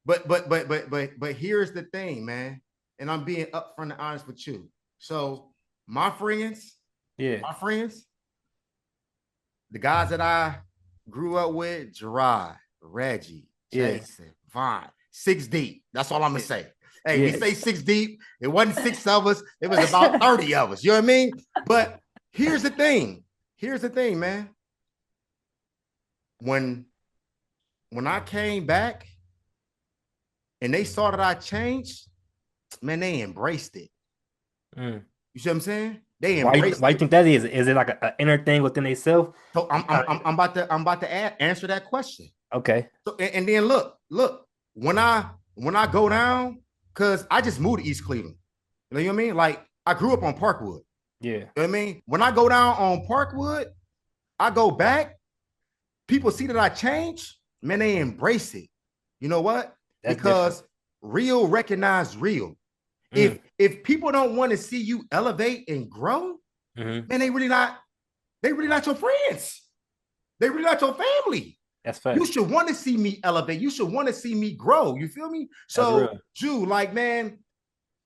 But here's the thing, man. And I'm being upfront and honest with you. So my friends, yeah, my friends, the guys that I grew up with, Gerard, Reggie, yeah, Jason, Vaughn, six deep. That's all I'm gonna yeah, say. Hey, we yeah, say six deep. It wasn't six of us, it was about 30 of us. You know what I mean? But here's the thing. Here's the thing, man. When when I came back and they saw that I changed, man, they embraced it. Mm. You see what I'm saying? They Why embraced you it. think that is? Is it like an inner thing within themselves? So I'm about to answer that question. Okay. So and then look, when I go down, cause I just moved to East Cleveland. You know what I mean? Like I grew up on Parkwood. Yeah, You know what I mean? When I go down on Parkwood, I go back, people see that I changed, man, they embrace it. You know what? that's different. Because real recognize real. Mm. If people don't want to see you elevate and grow, Hmm. man, they really not your friends. They really not your family. That's You facts. should want to see me elevate. You should want to see me grow. You feel me? That's So, real. Jew, like, man,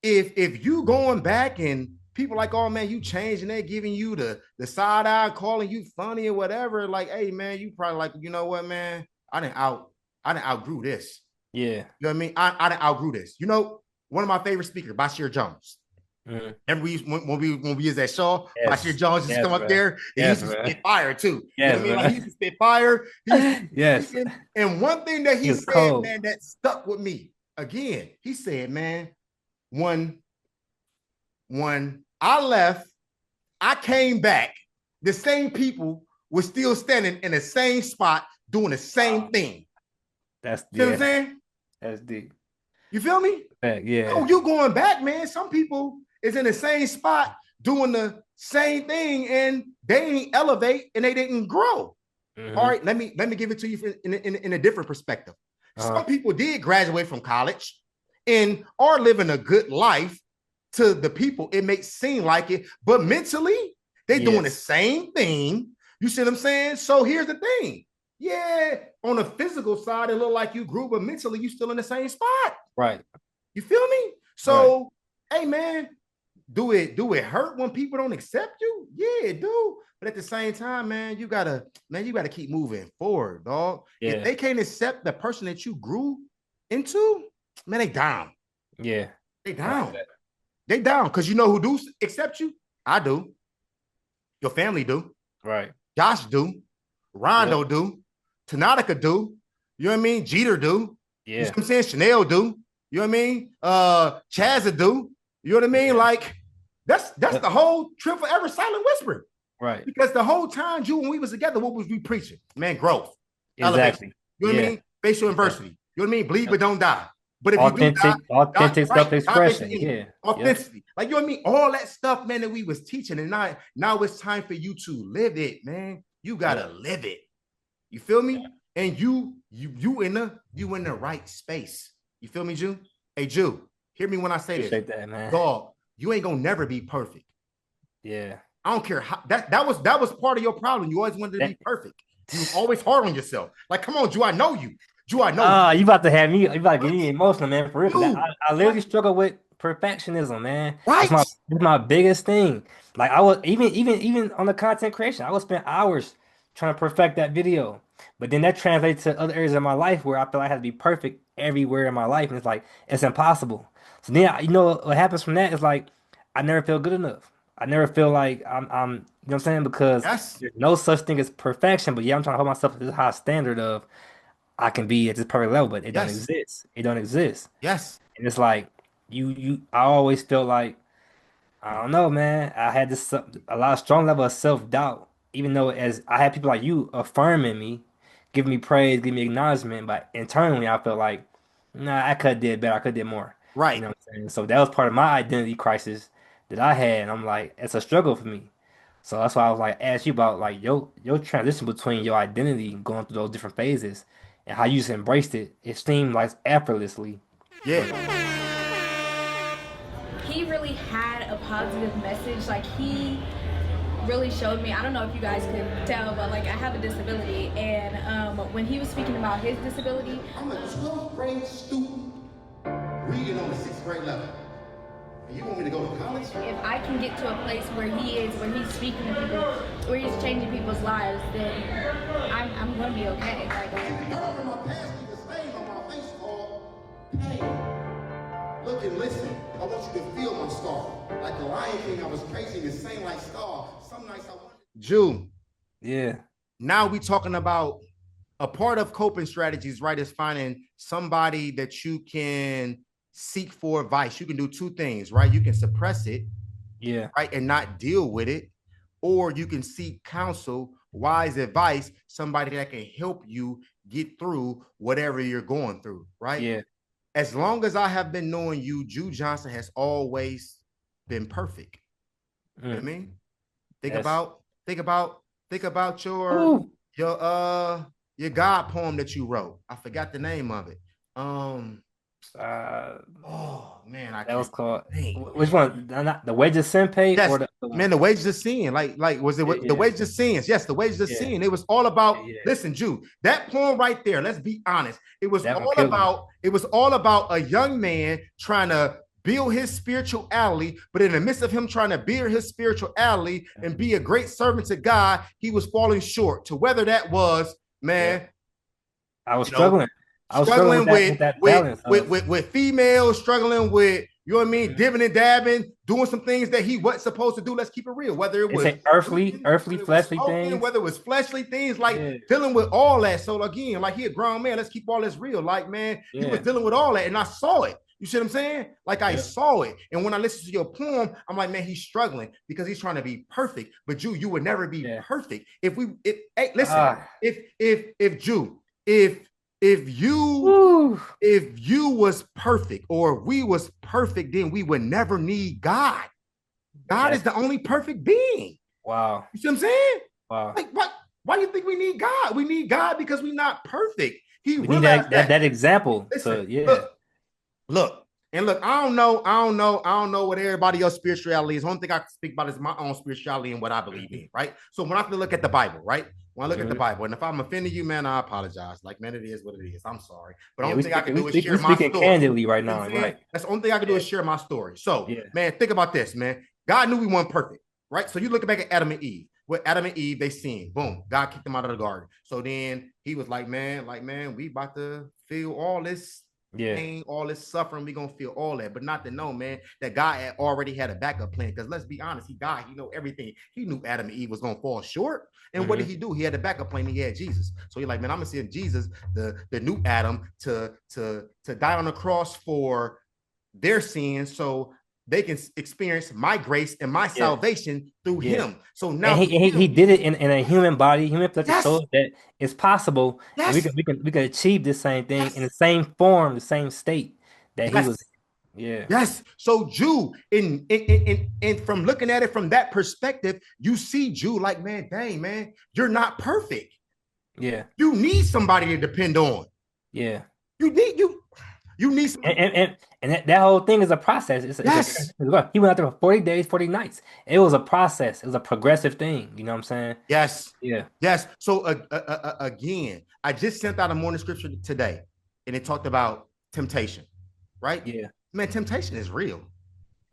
if you going back and people like, oh man, you changed and they're giving you the side eye, calling you funny or whatever, like, hey man, you probably like, you know what, man, I didn't outgrew this. Yeah. You know what I mean? I didn't outgrew this. You know, one of my favorite speakers, Bashir Jones. Mm. And when we was at Shaw, Bashir Yes. Jones just Yes, come up man. there and he Yes, used to man. spit fire too. You know Yes, what I mean? Like he used man. to spit fire. He used to be Yes. speaking. And one thing that He he was said, cold. man, that stuck with me. Again, he said, man, when when I left, I came back, the same people were still standing in the same spot doing the same Wow. thing. That's You know what I'm yeah. saying? That's deep. You feel me? Fact, Oh, yeah. you going back, man. Some people is in the same spot doing the same thing and they ain't elevate and they didn't grow. All Hmm. right, let me give it to you in a different perspective. Uh-huh. Some people did graduate from college and are living a good life to the people. It may seem like it, but mentally, they doing the Yes. same thing. You see what I'm saying? So here's the thing. Yeah, on the physical side, it look like you grew, but mentally, you still in the same spot. Right. You feel me? Right. So, hey man, do it hurt when people don't accept you? Yeah, it do. But at the same time, man, you gotta keep moving forward, dog. If Yeah. they can't accept the person that you grew into, man, they down. Yeah. They Like down. that. They down. Because you know who do accept you? I do. Your family do. Right. Josh do. Yep. Rondo do. Tanaka do. You know what I mean? Jeter do. You see Yeah. what I'm saying? Chanel do. You know what I mean? Chazza do. You know what I mean? Yeah. Like that's Yep. the whole Trip Forever Silent Whisper. Right. Because the whole time, Jew, when we was together, what was we preaching? Man, growth, elevation. Exactly. You know what I Yeah. mean? Facial Yeah. adversity. You know what I mean? Bleed but Yep. don't die. But if you do die, die Authentic right. God makes self-expression. you in Yeah. Yep. authenticity. Like you know what I mean? All that stuff, man, that we was teaching, and now it's time for you to live it, man. You gotta Yep. live it. You feel Yeah. me? And you in the right space. You feel me, Jew? Hey, Jew, hear me when I say this. Appreciate that, man. Dog, you ain't gonna never be perfect. Yeah. I don't care how that was part of your problem. You always wanted to That, be perfect. You was always hard on yourself. Like, come on, Jew, I know you. Jew, I know you about to have me, you about to get what me emotional, man, for real. 'Cause you I literally struggle with perfectionism, man. right. It's my biggest thing. Like I was even on the content creation, I would spend hours trying to perfect that video. But then that translates to other areas of my life where I feel I have to be perfect everywhere in my life. And it's like it's impossible. So then you know what happens from that is like I never feel good enough. I never feel like I'm you know what I'm saying? Because Yes, there's no such thing as perfection, but yeah, I'm trying to hold myself to this high standard of I can be at this perfect level, but it don't yes, exist. It don't exist. yes, And it's like I always felt like I don't know, man. I had this a lot of strong level of self-doubt, even though as I had people like you affirming me, giving me praise, giving me acknowledgement, but internally I felt like, nah, I could have did better. I could have did more. You right. know what I'm saying? So that was part of my identity crisis that I had. And I'm like, it's a struggle for me. So that's why I was like, ask you about like your transition between your identity going through those different phases. and how you just embraced it. It seemed like effortlessly. Yeah. He really had a positive message. Like, he really showed me, I don't know if you guys could tell, but like, I have a disability, and when he was speaking about his disability, I'm a 12th grade student reading on the 6th grade level. And you want me to go to college? If I can get to a place where he is, where he's speaking to people, where he's changing people's lives, then I'm gonna be okay. Like, girl in my past with the stain on my face called pain. Look and listen. I want you to feel my scar. Like the Lion King, I was praising the same like star. Some nights I want. Jew. Yeah. Now we talking about a part of coping strategies, right? Is finding somebody that you can seek for advice. You can do two things, right? You can suppress it, yeah, right, and not deal with it, or you can seek counsel, wise advice, somebody that can help you get through whatever you're going through, right? Yeah. As long as I have been knowing you, Jew Johnson has always been perfect. You know what I mean? Think about your God poem that you wrote. I forgot the name of it. Oh man, that was called which one? Not the Wages of Sin paid, yes, or the man, the Wages of Sin. Like was it the Wages of Sin? Yes, the Wages of Sin. It was all about. Listen, Jew, that poem right there. Let's be honest. It was all about a young man trying to build his spirituality, but in the midst of him trying to build his spirituality and be a great servant to God, he was falling short. To whether that was, man, I was struggling. I was struggling with females, struggling with, you know what I mean, dibbing and dabbing, doing some things that he wasn't supposed to do. Let's keep it real. Whether it was earthly, fleshly things, whether it was fleshly things, like dealing with all that. So again, like, he a grown man. Let's keep all this real. Like, man, he was dealing with all that, and I saw it. You see what I'm saying? Like, I saw it. And when I listened to your poem, I'm like, man, he's struggling because he's trying to be perfect. But Jew, you would never be perfect. If you was perfect, or we was perfect, then we would never need God. God is the only perfect being. Wow. You see what I'm saying? Wow. Like, why do you think we need God? We need God because we're not perfect. We need that example. Listen, look, I don't know what everybody else's spirituality is. The only thing I can speak about is my own spirituality and what I believe in, right? So when I look at the Bible, right? When I look at the Bible, and if I'm offending you, man, I apologize. Like, man, it is what it is. I'm sorry. But the only thing I can do is share my story. Candidly right now, right? That's the only thing I can do is share my story. So, man, think about this, man. God knew we weren't perfect, right? So you look back at Adam and Eve. With Adam and Eve, they sinned. Boom. God kicked them out of the garden. So then he was like, man, we about to feel all this pain, all this suffering. We gonna feel all that, but not to know, man, that God had already had a backup plan. Because let's be honest, he know everything. He knew Adam and Eve was gonna fall short. And what did he do? He had a backup plan. He had Jesus. So he's like, man, I'm gonna send Jesus, the new Adam, to die on the cross for their sins, so they can experience my grace and my salvation through him. So now he did it in a human body, human flesh and soul, that it's possible. And we can achieve this same thing in the same form, the same state that he was. Yes. So Jew, in from looking at it from that perspective, you see Jew like, man, dang, man, you're not perfect. Yeah. You need somebody to depend on. Yeah. You need some, and that whole thing is a process. He went out there for 40 days, 40 nights. It was a process. It was a progressive thing. You know what I'm saying? Yes. Yeah. Yes. So again, I just sent out a morning scripture today, and it talked about temptation, right? Yeah. Man, temptation is real.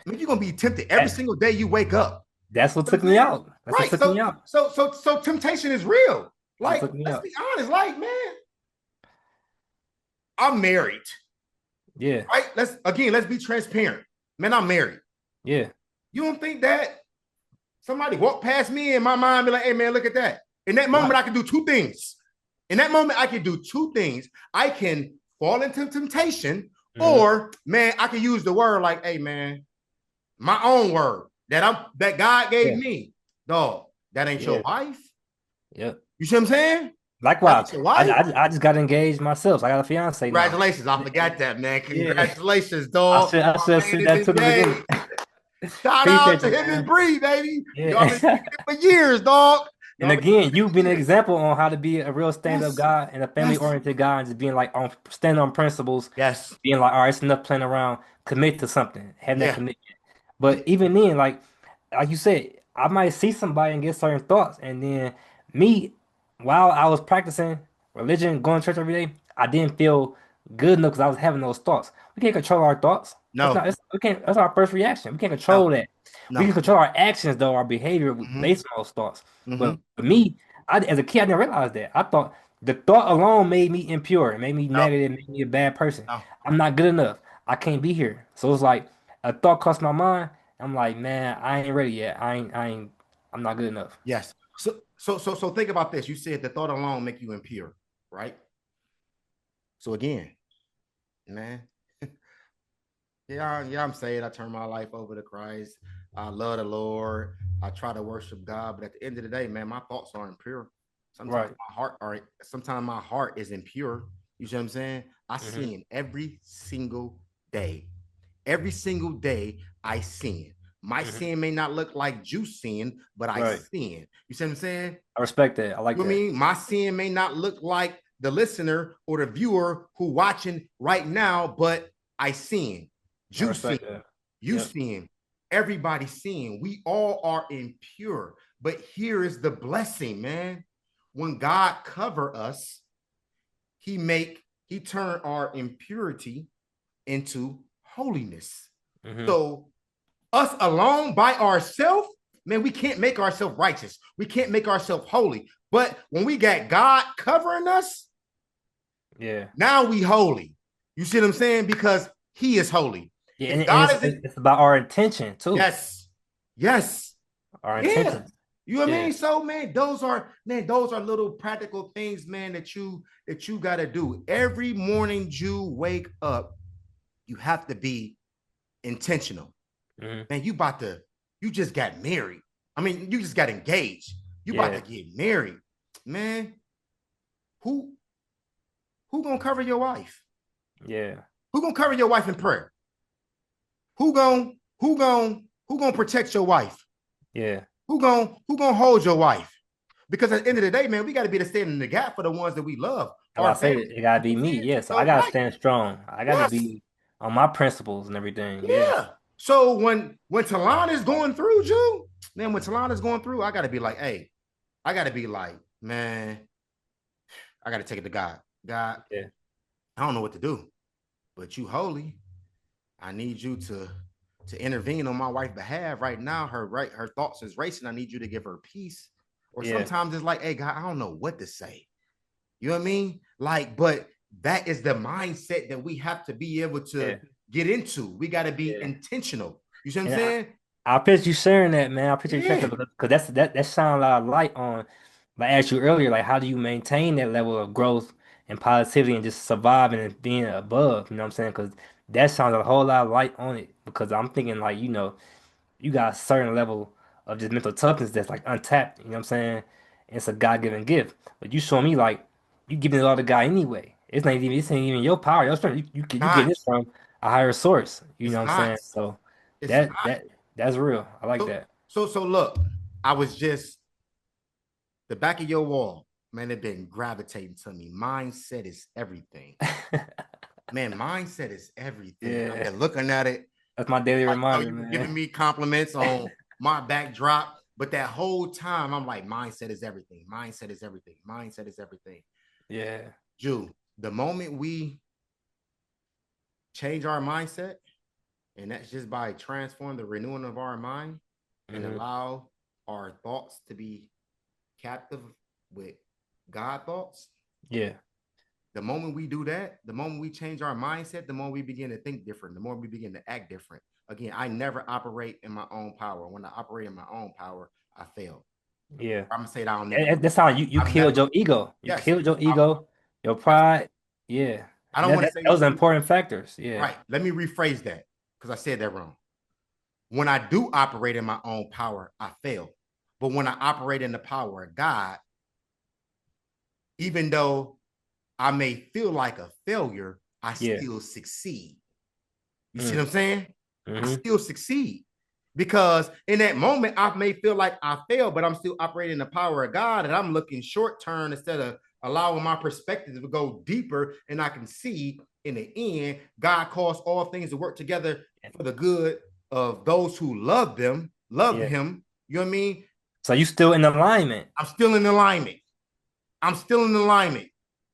I mean, you're gonna be tempted every single day you wake up. That's what took me out. What took me out. So temptation is real. Like, let's be honest. Like, man, I'm married. Yeah. Right. Let's be transparent. Man, I'm married. Yeah. You don't think that somebody walk past me and my mind be like, hey, man, look at that. In that moment, I can do two things. I can fall into temptation, or, man, I can use the word like, hey, man, my own word that God gave me. Dog, that ain't your wife. Yep. You see what I'm saying? Likewise, I just got engaged myself. So I got a fiance. Congratulations! I forgot that, man. Congratulations, dog. I should have said that to the beginning. Shout out to him and Bree, baby. Y'all been for years, dog. And again, you've been an example on how to be a real stand-up guy and a Yes. family-oriented guy, and just being like on standing on principles, Yes. being like, all right, it's enough playing around, commit to something, having that Yeah. commitment. Yeah. But even then, like you said, I might see somebody and get certain thoughts, and then me, while I was practicing religion, going to church every day, I didn't feel good enough because I was having those thoughts. We can't control our thoughts. That's No. not. We can't. That's our first reaction. We can't No. control that. We can No. control our actions, though, our behavior Mm-hmm. based on those thoughts. Mm-hmm. But for me, as a kid, I didn't realize that. I thought the thought alone made me impure, it made me No. negative, made me a bad person. No. I'm not good enough. I can't be here. So it's like a thought crossed my mind. I'm like, man, I ain't ready yet. I'm not good enough. Yes. So think about this. You said the thought alone make you impure, right? So again, man, yeah, I'm saved. I turn my life over to Christ. I love the Lord. I try to worship God, but at the end of the day, man, my thoughts are impure. Sometimes Right. sometimes my heart is impure. You see what I'm saying? I Hmm. sin every single day. Every single day I sin. My Hmm. sin may not look like juice sin, but I Right. sin. You see what I'm saying? I respect that. I like You know what I that. mean? My sin may not look like the listener or the viewer who watching right now, but I sin. I Juice sin. respect that. You Yep. sin. Everybody sin. We all are impure. But here is the blessing, man. When God cover us, he turn our impurity into holiness. Hmm. So us alone by ourselves, man, we can't make ourselves righteous. We can't make ourselves holy. But when we got God covering us, Yeah. now we holy. You see what I'm saying? Because he is holy. Yeah. If And God isn't, it's about our intention too. yes, yes, Our yeah. intentions. You know what I Yeah. mean? So man, those are little practical things, man, that you gotta do. Every morning you wake up, you have to be intentional. Hmm. Man, you just got married. I mean, you just got engaged. You about to Yeah. get married. Man, who who gonna cover your wife? Yeah. Who gonna cover your wife in prayer? Who gonna protect your wife? Yeah. Who gonna hold your wife? Because at the end of the day, man, we got to be the stand in the gap for the ones that we love, Well, I our say family. it gotta be me. Yeah. So I So gotta right, stand strong. I gotta yes, be on my principles and everything. Yeah. yeah. So when Talon is going through, Jew, man, when Talon is going through, I got to be like, hey, I got to be like, man, I got to take it to God. God, Yeah. I don't know what to do, but you holy. I need you to intervene on my wife's behalf right now. Her thoughts is racing. I need you to give her peace. Or Yeah. sometimes it's like, hey, God, I don't know what to say. You know what I mean? Like, but that is the mindset that we have to be able to Yeah. get into. We got to be Yeah. intentional. You see what I'm And saying? I appreciate you sharing that, man. I appreciate you sharing Yeah. that because that shine a lot of light on. Like I asked you earlier, like how do you maintain that level of growth and positivity and just surviving and being above? You know what I'm saying? Because that shines a whole lot of light on it. Because I'm thinking like you got a certain level of just mental toughness that's like untapped. You know what I'm saying? It's a God-given gift. But you show me like you giving it all to God anyway. This ain't even your power, your strength. You getting Not. this from a higher source. You know It's what I'm not. saying? So It's that not. that that's real. I like So that. so look, I was just the back of your wall, man, it been gravitating to me. Mindset is everything. Man, mindset is everything. I've Yeah, been looking at it. that's my daily Like, reminder, you were man. giving me compliments on my backdrop, but that whole time I'm like, mindset is everything. Mindset is everything. Mindset is everything. Yeah, Jew, the moment we change our mindset, and that's just by transforming the renewing of our mind and hmm, allow our thoughts to be captive with God thoughts. yeah, The moment we do that, the moment we change our mindset, the more we begin to think different, the more we begin to act different. Again, I never operate in my own power. When I operate in my own power, I fail. yeah. I'm gonna say that I'll never. That's how you I've killed never. your ego. You Yes. killed your I, ego, your yes. pride. Yeah, I and don't want to say those are important factors. Yeah, right. Let me rephrase that because I said that wrong. When I do operate in my own power, I fail. But when I operate in the power of God, even though I may feel like a failure, I yeah. still succeed. You see Mm, what I'm saying? I hmm. still succeed. Because in that moment, I may feel like I failed, but I'm still operating the power of God, and I'm looking short term instead of allowing my perspective to go deeper. And I can see in the end, God calls all things to work together for the good of those who love Yeah. Him. You know what I mean? So you still in alignment. I'm still in alignment. I'm still in alignment.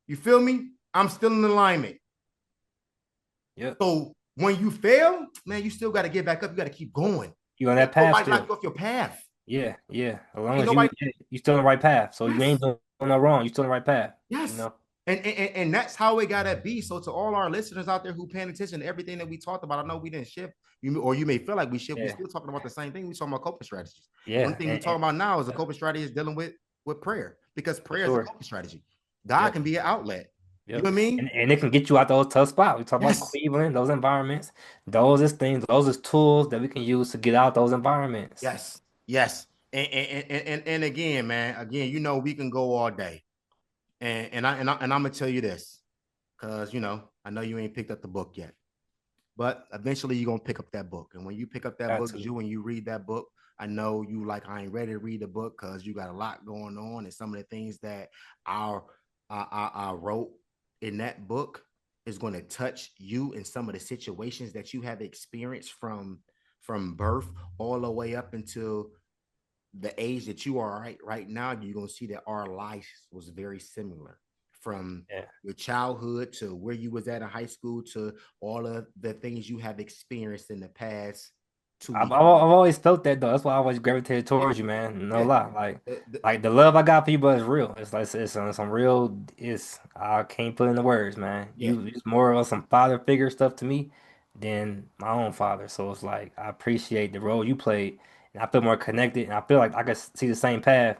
You feel me? I'm still in alignment. Yep. So when you fail, man, you still got to get back up. You got to keep going. You on that path Nobody still. knock you off your path. Yeah, yeah. As long Ain't as nobody. you still on the right path. So you Yes. ain't doing no wrong. You still on the right path. Yes. You know? And that's how it gotta be. So to all our listeners out there who paying attention to everything that we talked about, I know we didn't shift, or you may feel like we shift. Yeah. We're still talking about the same thing. We talking about coping strategies. Yeah. One thing we talk about now is a coping strategy is dealing with prayer, because prayer is a coping strategy. God can be an outlet. You know what I mean? And it can get you out those tough spots. We talk about Cleveland, those environments. Those is things, those is tools that we can use to get out those environments. Yes. Yes. And again, man, you know, we can go all day. And I'm gonna tell you this, because you know, I know you ain't picked up the book yet, but eventually you're gonna pick up that book. And when you pick up that book, when you read that book, I know you like, I ain't ready to read the book because you got a lot going on, and some of the things that I wrote in that book is going to touch you in some of the situations that you have experienced from birth all the way up until the age that you are right now. You're going to see that our life was very similar, from your childhood to where you was at in high school to all of the things you have experienced in the past 2 weeks. I've always felt that though. That's why I always gravitated towards you, man. No lie. Like the love I got for you, but it's real. It's like it's some real. I can't put into words, man. It's more of some father figure stuff to me than my own father. So it's like I appreciate the role you played, and I feel more connected, and I feel like I can see the same path.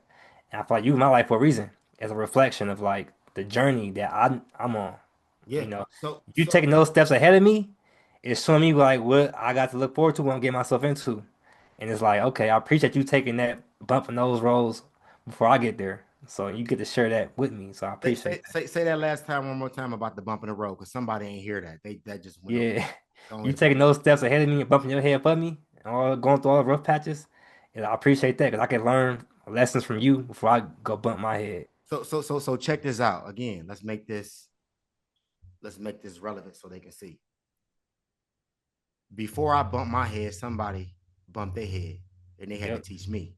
And I feel like you in my life for a reason, as a reflection of like the journey that I'm on. Yeah. You know, So you taking those steps ahead of me, it's showing me like what I got to look forward to, what I'm getting myself into. And it's like, okay, I appreciate you taking that bump in those roads before I get there. So you get to share that with me. So I appreciate that. Say that last time one more time about the bump in the road, because somebody ain't hear that. That just went Yeah. over. You taking those steps ahead of me and bumping your head for me, and all going through all the rough patches. And I appreciate that because I can learn lessons from you before I go bump my head. So check this out. Again, let's make this relevant so they can see. Before I bumped my head, somebody bumped their head, and they had to teach me.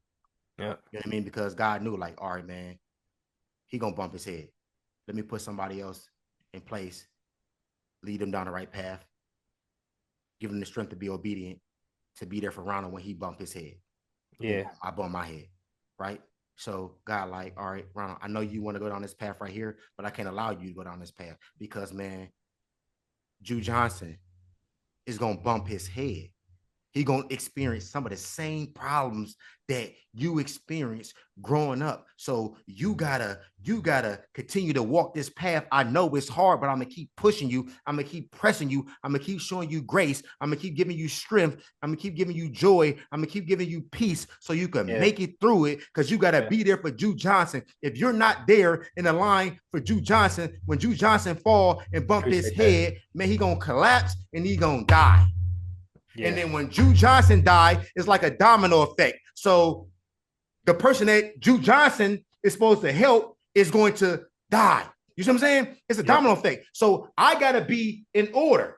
Yeah. You know what I mean? Because God knew, like, all right, man, he gonna bump his head. Let me put somebody else in place, lead him down the right path, give him the strength to be obedient, to be there for Ronald when he bumped his head. Yeah. I bumped my head, right? So God, like, all right, Ronald, I know you want to go down this path right here, but I can't allow you to go down this path because, man, Jew Johnson is gonna bump his head. He gonna experience some of the same problems that you experienced growing up. So you gotta continue to walk this path. I know it's hard, but I'm gonna keep pushing you. I'm gonna keep pressing you. I'm gonna keep showing you grace. I'm gonna keep giving you strength. I'm gonna keep giving you joy. I'm gonna keep giving you peace so you can make it through it, because you gotta be there for Jew Johnson. If you're not there in the line for Jew Johnson, when Jew Johnson fall and bump his head, man, he gonna collapse and he gonna die. Yeah. And then when Jew Johnson died, it's like a domino effect. So the person that Jew Johnson is supposed to help is going to die. You see what I'm saying? It's a domino effect. So I got to be in order.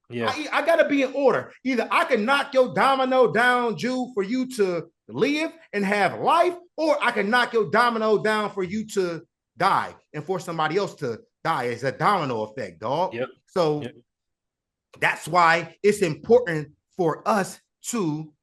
Yeah, I got to be in order. Either I can knock your domino down, Jew, for you to live and have life, or I can knock your domino down for you to die and for somebody else to die. It's a domino effect, dog. So that's why it's important for us to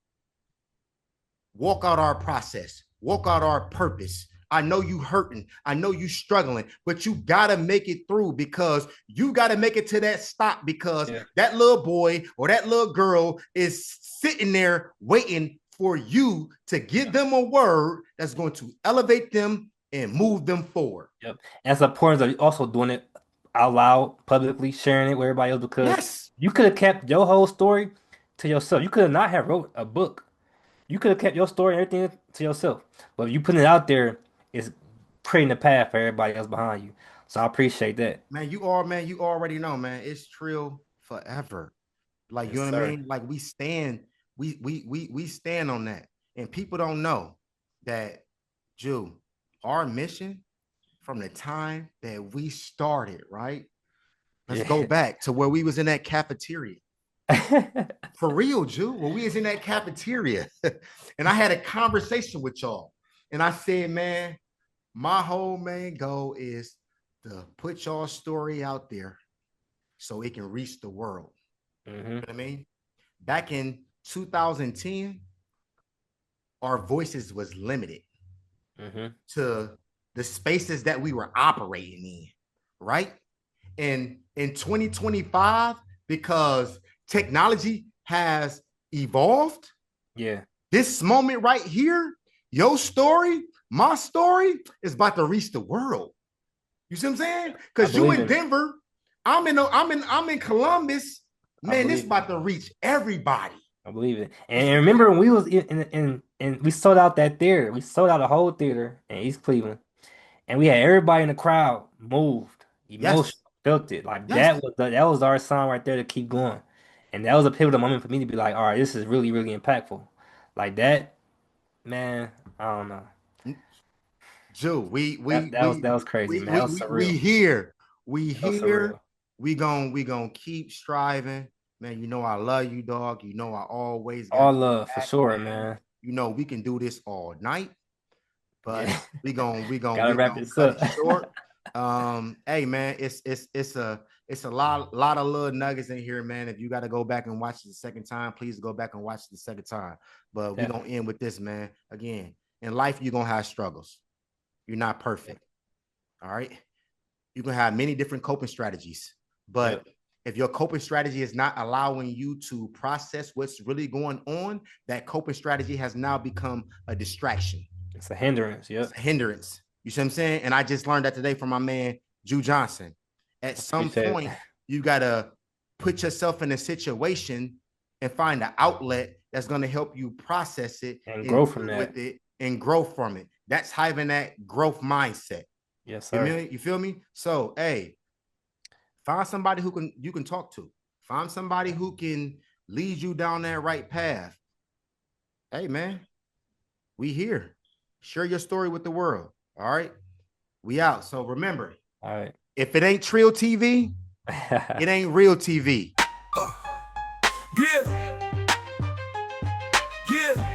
walk out our process, walk out our purpose. I know you hurting. I know you struggling, but you got to make it through, because you got to make it to that stop, because that little boy or that little girl is sitting there waiting for you to give them a word that's going to elevate them and move them forward. Yep. And it's important that you're also doing it out loud, publicly, sharing it with everybody else, because you could have kept your whole story to yourself. You could have not have wrote a book. You could have kept your story and everything to yourself. But you putting it out there is creating the path for everybody else behind you. So I appreciate that. Man, you already know, man. It's Trill forever. Like, you know what I mean? Like, we stand we stand on that. And people don't know that, Jew, our mission from the time that we started, right? Let's go back to where we was in that cafeteria. For real, Jew, when we was in that cafeteria and I had a conversation with y'all and I said, man, my whole main goal is to put y'all story out there so it can reach the world. You know what I mean? Back in 2010, our voices was limited to the spaces that we were operating in, right? And in 2025, because technology has evolved, this moment right here, your story, my story is about to reach the world. You see what I'm saying? Because you in Denver, I'm in Columbus. Man, this about to reach everybody. I believe it. And remember when we was in we sold out that theater. We sold out a whole theater in East Cleveland. And we had everybody in the crowd moved, emotional, felt it. Like that was our sign right there to keep going. And that was a pivotal moment for me to be like, all right, this is really, really impactful. Like that, man, I don't know. Jew, that was crazy, man. That was surreal. We here. We gonna keep striving. Man, you know I love you, dog. You know I always got all love for sure, man. You know we can do this all night, but we gonna wrap this cut up. it short. Hey man, it's a lot of little nuggets in here, man. If you got to go back and watch it the second time, please go back and watch it the second time. But we're gonna end with this, man. Again, in life, you're gonna have struggles. You're not perfect. All right. You can have many different coping strategies, but if your coping strategy is not allowing you to process what's really going on, that coping strategy has now become a distraction. It's a hindrance. It's a hindrance. You see what I'm saying? And I just learned that today from my man, Jew Johnson. At some point, you got to put yourself in a situation and find an outlet that's going to help you process it and grow from that. With it and grow from it. That's having that growth mindset. Yes, sir. You feel me? So, hey, find somebody who you can talk to. Find somebody who can lead you down that right path. Hey, man, we here. Share your story with the world. All right, we out. So remember, all right, if it ain't TRILL TV, it ain't real TV. Yeah.